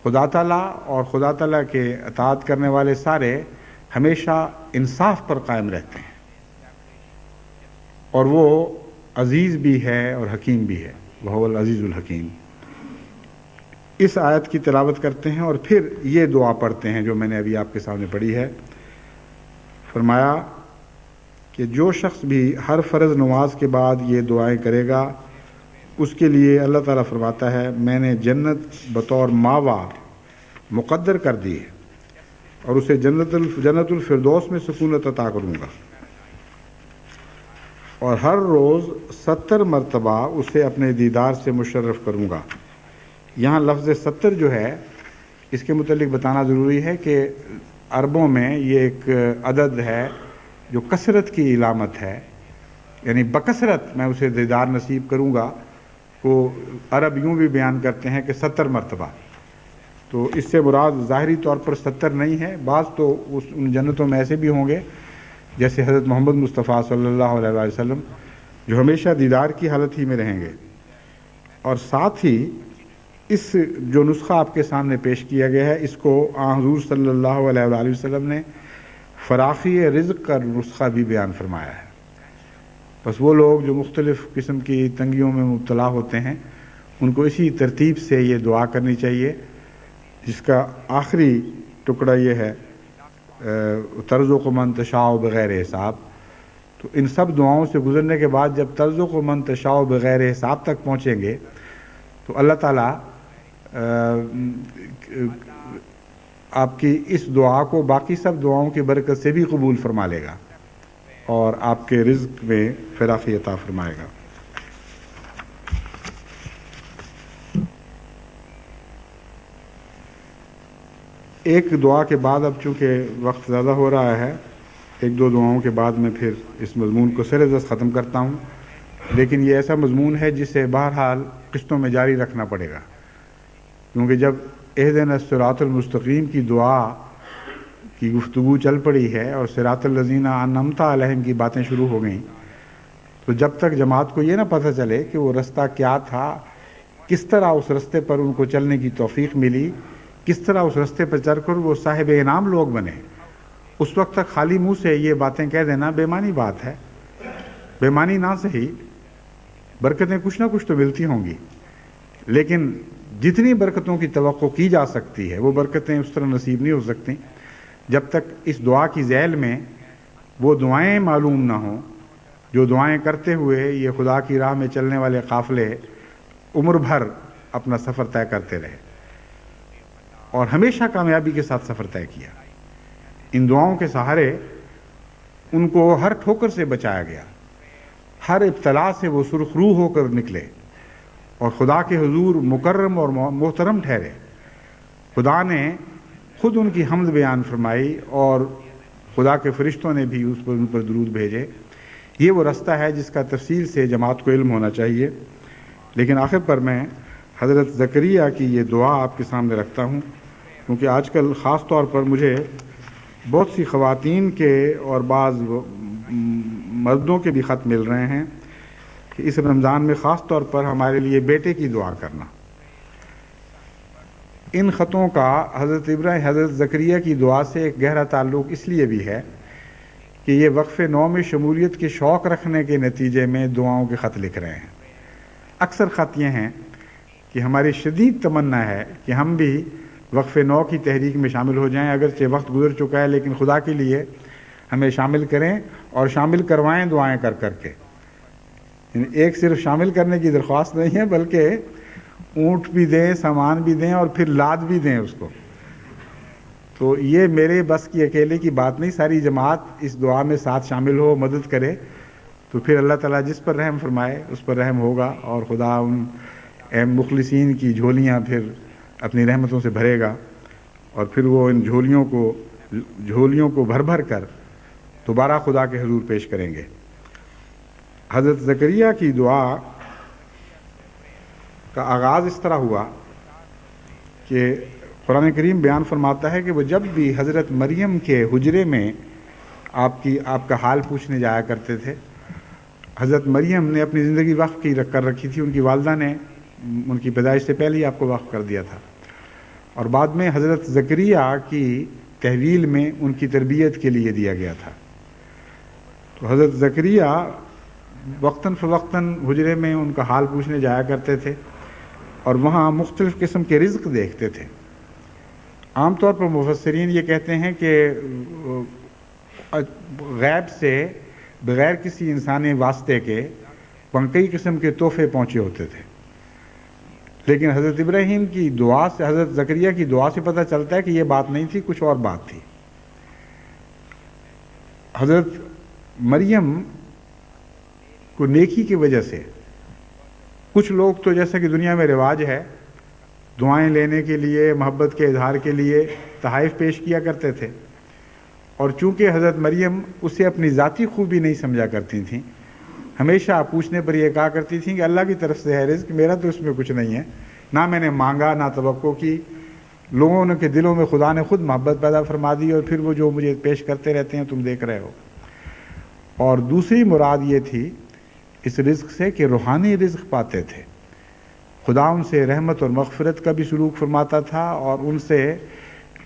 خدا تعالیٰ اور خدا تعالیٰ کے اطاعت کرنے والے سارے ہمیشہ انصاف پر قائم رہتے ہیں، اور وہ عزیز بھی ہے اور حکیم بھی ہے، وہو العزیز الحکیم. اس آیت کی تلاوت کرتے ہیں اور پھر یہ دعا پڑھتے ہیں جو میں نے ابھی آپ کے سامنے پڑھی ہے. فرمایا کہ جو شخص بھی ہر فرض نماز کے بعد یہ دعائیں کرے گا اس کے لیے اللہ تعالیٰ فرماتا ہے میں نے جنت بطور ماوا مقدر کر دی ہے اور اسے جنت الفردوس میں سکونت عطا کروں گا، اور ہر روز 70 مرتبہ اسے اپنے دیدار سے مشرف کروں گا. یہاں لفظ 70 جو ہے اس کے متعلق بتانا ضروری ہے کہ عربوں میں یہ ایک عدد ہے جو کثرت کی علامت ہے، یعنی بکثرت میں اسے دیدار نصیب کروں گا. وہ عرب یوں بھی بیان کرتے ہیں کہ 70 مرتبہ، تو اس سے مراد ظاہری طور پر 70 نہیں ہے، بعض تو ان جنتوں میں ایسے بھی ہوں گے جیسے حضرت محمد مصطفیٰ صلی اللہ علیہ وسلم جو ہمیشہ دیدار کی حالت ہی میں رہیں گے. اور ساتھ ہی اس جو نسخہ آپ کے سامنے پیش کیا گیا ہے اس کو حضور صلی اللہ علیہ وآلہ وسلم نے فراخی رزق کا نسخہ بھی بیان فرمایا ہے. بس وہ لوگ جو مختلف قسم کی تنگیوں میں مبتلا ہوتے ہیں ان کو اسی ترتیب سے یہ دعا کرنی چاہیے، جس کا آخری ٹکڑا یہ ہے ترزق من تشاء بغیر حساب. تو ان سب دعاؤں سے گزرنے کے بعد جب ترزق من تشاء بغیر حساب تک پہنچیں گے تو اللہ تعالیٰ آپ کی اس دعا کو باقی سب دعاؤں کی برکت سے بھی قبول فرما لے گا اور آپ کے رزق میں فراخی عطا فرمائے گا. ایک دعا کے بعد، اب چونکہ وقت زیادہ ہو رہا ہے، ایک دو دعاؤں کے بعد میں پھر اس مضمون کو سر دست ختم کرتا ہوں. لیکن یہ ایسا مضمون ہے جسے بہرحال قسطوں میں جاری رکھنا پڑے گا، کیونکہ جب اہدنا الصراط المستقیم کی دعا کی گفتگو چل پڑی ہے اور صراط الذین انعمت علیہم کی باتیں شروع ہو گئیں، تو جب تک جماعت کو یہ نہ پتہ چلے کہ وہ رستہ کیا تھا، کس طرح اس رستے پر ان کو چلنے کی توفیق ملی، کس طرح اس رستے پر چل کر وہ صاحب انعام لوگ بنے، اس وقت تک خالی منہ سے یہ باتیں کہہ دینا بے معنی بات ہے۔ بے معنی نہ صحیح، برکتیں کچھ نہ کچھ تو ملتی ہوں گی، لیکن جتنی برکتوں کی توقع کی جا سکتی ہے وہ برکتیں اس طرح نصیب نہیں ہو سکتی جب تک اس دعا کی ذیل میں وہ دعائیں معلوم نہ ہوں جو دعائیں کرتے ہوئے یہ خدا کی راہ میں چلنے والے قافلے عمر بھر اپنا سفر طے کرتے رہے اور ہمیشہ کامیابی کے ساتھ سفر طے کیا۔ ان دعاؤں کے سہارے ان کو ہر ٹھوکر سے بچایا گیا، ہر ابتلا سے وہ سرخ روح ہو کر نکلے اور خدا کے حضور مکرم اور محترم ٹھہرے۔ خدا نے خود ان کی حمد بیان فرمائی اور خدا کے فرشتوں نے بھی ان پر درود بھیجے۔ یہ وہ رستہ ہے جس کا تفصیل سے جماعت کو علم ہونا چاہیے، لیکن آخر پر میں حضرت زکریہ کی یہ دعا آپ کے سامنے رکھتا ہوں، کیونکہ آج کل خاص طور پر مجھے بہت سی خواتین کے اور بعض مردوں کے بھی خط مل رہے ہیں کہ اس رمضان میں خاص طور پر ہمارے لیے بیٹے کی دعا کرنا۔ ان خطوں کا حضرت زکریہ کی دعا سے ایک گہرا تعلق اس لیے بھی ہے کہ یہ وقف نو میں شمولیت کے شوق رکھنے کے نتیجے میں دعاؤں کے خط لکھ رہے ہیں۔ اکثر خط یہ ہیں کہ ہماری شدید تمنا ہے کہ ہم بھی وقف نو کی تحریک میں شامل ہو جائیں، اگرچہ وقت گزر چکا ہے لیکن خدا کے لیے ہمیں شامل کریں اور شامل کروائیں دعائیں کر کر کے۔ ایک صرف شامل کرنے کی درخواست نہیں ہے بلکہ اونٹ بھی دیں، سامان بھی دیں اور پھر لاد بھی دیں اس کو۔ تو یہ میرے بس کی اکیلے کی بات نہیں، ساری جماعت اس دعا میں ساتھ شامل ہو، مدد کرے تو پھر اللہ تعالیٰ جس پر رحم فرمائے اس پر رحم ہوگا اور خدا ان مخلصین کی جھولیاں پھر اپنی رحمتوں سے بھرے گا اور پھر وہ ان جھولیوں کو بھر بھر کر دوبارہ خدا کے حضور پیش کریں گے۔ حضرت زکریہ کی دعا کا آغاز اس طرح ہوا کہ قرآن کریم بیان فرماتا ہے کہ وہ جب بھی حضرت مریم کے حجرے میں آپ کا حال پوچھنے جایا کرتے تھے۔ حضرت مریم نے اپنی زندگی وقف کر رکھی تھی، ان کی والدہ نے ان کی پیدائش سے پہلے ہی آپ کو وقف کر دیا تھا، اور بعد میں حضرت زکریہ کی تحویل میں ان کی تربیت کے لیے دیا گیا تھا۔ تو حضرت زکریہ وقتاً فوقتاً حجرے میں ان کا حال پوچھنے جایا کرتے تھے اور وہاں مختلف قسم کے رزق دیکھتے تھے۔ عام طور پر مفسرین یہ کہتے ہیں کہ غیب سے بغیر کسی انسانی واسطے کے کئی قسم کے تحفے پہنچے ہوتے تھے، لیکن حضرت ابراہیم کی دعا سے، حضرت زکریہ کی دعا سے پتہ چلتا ہے کہ یہ بات نہیں تھی، کچھ اور بات تھی۔ حضرت مریم کو نیکی کی وجہ سے کچھ لوگ تو جیسا کہ دنیا میں رواج ہے دعائیں لینے کے لیے، محبت کے اظہار کے لیے تحائف پیش کیا کرتے تھے، اور چونکہ حضرت مریم اسے اپنی ذاتی خوبی نہیں سمجھا کرتی تھیں، ہمیشہ پوچھنے پر یہ کہا کرتی تھیں کہ اللہ کی طرف سے ہے رزق، میرا تو اس میں کچھ نہیں ہے، نہ میں نے مانگا نہ توقع کی۔ لوگوں کے دلوں میں خدا نے خود محبت پیدا فرما دی اور پھر وہ جو مجھے پیش کرتے رہتے ہیں تم دیکھ رہے ہو۔ اور دوسری مراد یہ تھی اس رزق سے کہ روحانی رزق پاتے تھے، خدا ان سے رحمت اور مغفرت کا بھی سلوک فرماتا تھا اور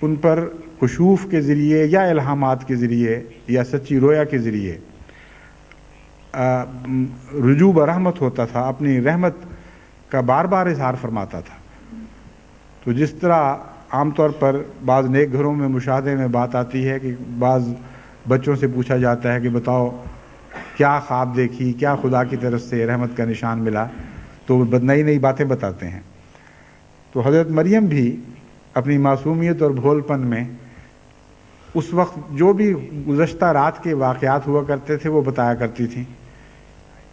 ان پر کشوف کے ذریعے یا الہامات کے ذریعے یا سچی رویا کے ذریعے رجوع برحمت ہوتا تھا، اپنی رحمت کا بار بار اظہار فرماتا تھا۔ تو جس طرح عام طور پر بعض نیک گھروں میں مشاہدے میں بات آتی ہے کہ بعض بچوں سے پوچھا جاتا ہے کہ بتاؤ کیا خواب دیکھی، کیا خدا کی طرف سے رحمت کا نشان ملا، تو وہ نئی نئی باتیں بتاتے ہیں۔ تو حضرت مریم بھی اپنی معصومیت اور بھول پن میں اس وقت جو بھی گزشتہ رات کے واقعات ہوا کرتے تھے وہ بتایا کرتی تھیں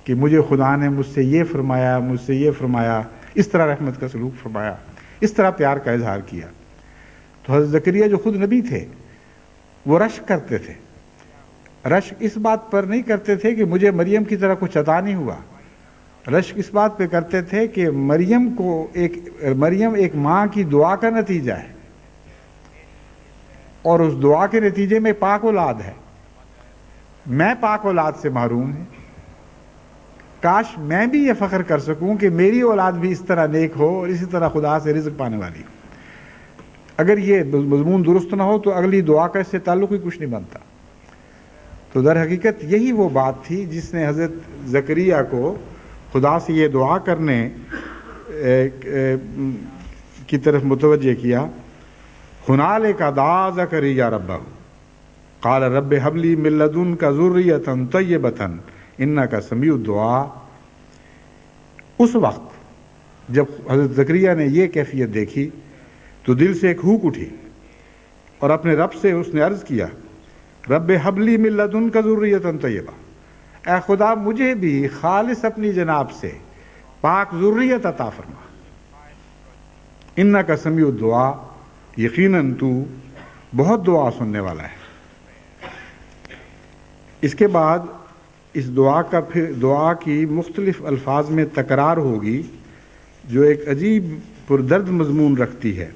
کہ مجھے خدا نے مجھ سے یہ فرمایا، مجھ سے یہ فرمایا، اس طرح رحمت کا سلوک فرمایا، اس طرح پیار کا اظہار کیا۔ تو حضرت زکریہ جو خود نبی تھے وہ رشک کرتے تھے، رشک اس بات پر نہیں کرتے تھے کہ مجھے مریم کی طرح کچھ عطا نہیں ہوا، رشک اس بات پہ کرتے تھے کہ مریم ایک ماں کی دعا کا نتیجہ ہے اور اس دعا کے نتیجے میں پاک اولاد ہے. میں پاک اولاد سے محروم ہوں. کاش میں بھی یہ فخر کر سکوں کہ میری اولاد بھی اس طرح نیک ہو اور اسی طرح خدا سے رزق پانے والی ہو. اگر یہ مضمون درست نہ ہو تو اگلی دعا کا اس سے تعلق ہی کچھ نہیں بنتا. تو در حقیقت یہی وہ بات تھی جس نے حضرت زکریا کو خدا سے یہ دعا کرنے کی طرف متوجہ کیا. ہنالک دعا زکریا ربہ قال رب ہب لی من لدنک ذریۃ طیبۃ انک سمیع الدعاء. اس وقت جب حضرت زکریا نے یہ کیفیت دیکھی تو دل سے ایک ہوک اٹھی اور اپنے رب سے اس نے عرض کیا رب ہب لی من لدنک ذریۃ طیبہ، اے خدا مجھے بھی خالص اپنی جناب سے پاک ذریت عطا فرما. انک سمیع الدعاء، یقیناً تو بہت دعا سننے والا ہے. اس کے بعد اس دعا کی مختلف الفاظ میں تکرار ہوگی جو ایک عجیب پردرد مضمون رکھتی ہے.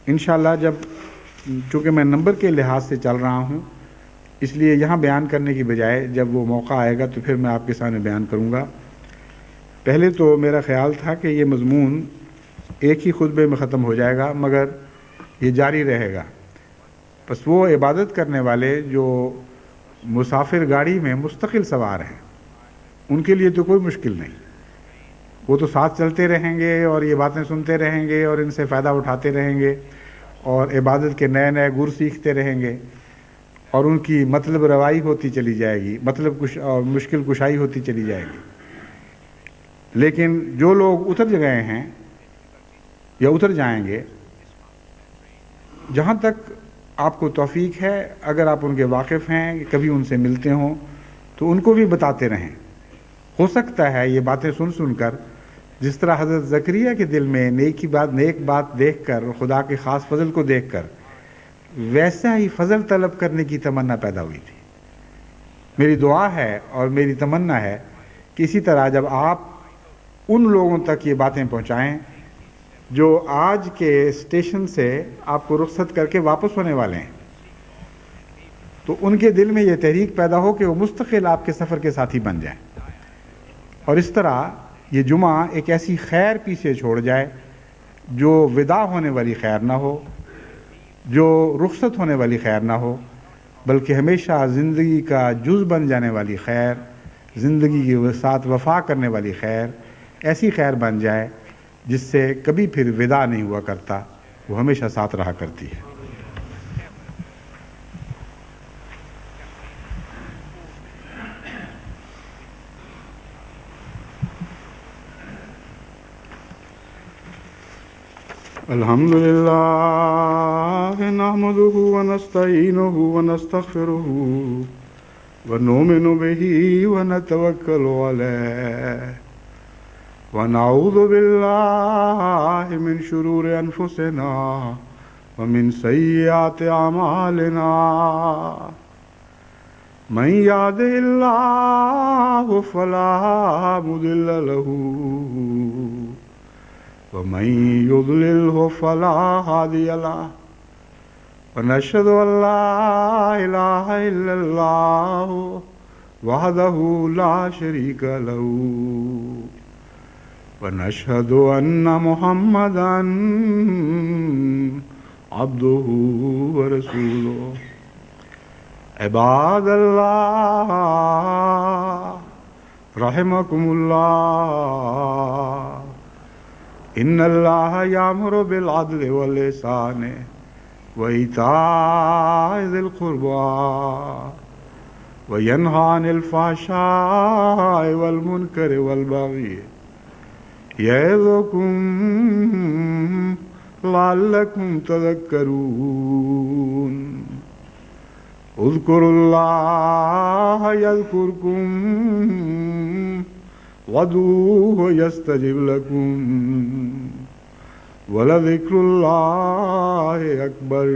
انشاءاللہ چونکہ میں نمبر کے لحاظ سے چل رہا ہوں اس لیے یہاں بیان کرنے کی بجائے جب وہ موقع آئے گا تو پھر میں آپ کے سامنے بیان کروں گا. پہلے تو میرا خیال تھا کہ یہ مضمون ایک ہی خطبے میں ختم ہو جائے گا، مگر یہ جاری رہے گا. بس وہ عبادت کرنے والے جو مسافر گاڑی میں مستقل سوار ہیں ان کے لیے تو کوئی مشکل نہیں. وہ تو ساتھ چلتے رہیں گے اور یہ باتیں سنتے رہیں گے اور ان سے فائدہ اٹھاتے رہیں گے اور عبادت کے نئے نئے گر سیکھتے رہیں گے اور ان کی مطلب روائی ہوتی چلی جائے گی، اور مشکل کشائی ہوتی چلی جائے گی. لیکن جو لوگ اتر گئے ہیں یا اتر جائیں گے، جہاں تک آپ کو توفیق ہے، اگر آپ ان کے واقف ہیں، کبھی ان سے ملتے ہوں تو ان کو بھی بتاتے رہیں. ہو سکتا ہے یہ باتیں سن کر جس طرح حضرت زکریا کے دل میں نیک بات دیکھ کر، خدا کے خاص فضل کو دیکھ کر ویسا ہی فضل طلب کرنے کی تمنا پیدا ہوئی تھی. میری دعا ہے اور میری تمنا ہے کہ اسی طرح جب آپ ان لوگوں تک یہ باتیں پہنچائیں جو آج کے اسٹیشن سے آپ کو رخصت کر کے واپس ہونے والے ہیں، تو ان کے دل میں یہ تحریک پیدا ہو کہ وہ مستقل آپ کے سفر کے ساتھی بن جائیں. اور اس طرح یہ جمعہ ایک ایسی خیر پیچھے چھوڑ جائے جو وداع ہونے والی خیر نہ ہو، جو رخصت ہونے والی خیر نہ ہو، بلکہ ہمیشہ زندگی کا جز بن جانے والی خیر، زندگی کے ساتھ وفا کرنے والی خیر، ایسی خیر بن جائے جس سے کبھی پھر وداع نہیں ہوا کرتا، وہ ہمیشہ ساتھ رہا کرتی ہے. الحمد للہ نحمده ونستعینه ونستغفره ونؤمن به ونتوکل علیہ ونعوذ باللہ من شرور انفسنا ومن سیئات اعمالنا من یهده اللہ فلا مضل له ومن يضلله فلا هادي له ونشهد أن لا إله إلا الله وحده لا شريك له ونشهد أن محمدا عبده ورسوله. عباد الله رحمكم الله، ان اللہ یامر بالعدل والإحسان وإیتاء ذی القربى وینہی عن الفحشاء والمنکر والبغی یعظکم لعلکم تذکرون. اذکروا اللہ یذکرکم وادعوه يستجب لكم ولذكر الله أكبر.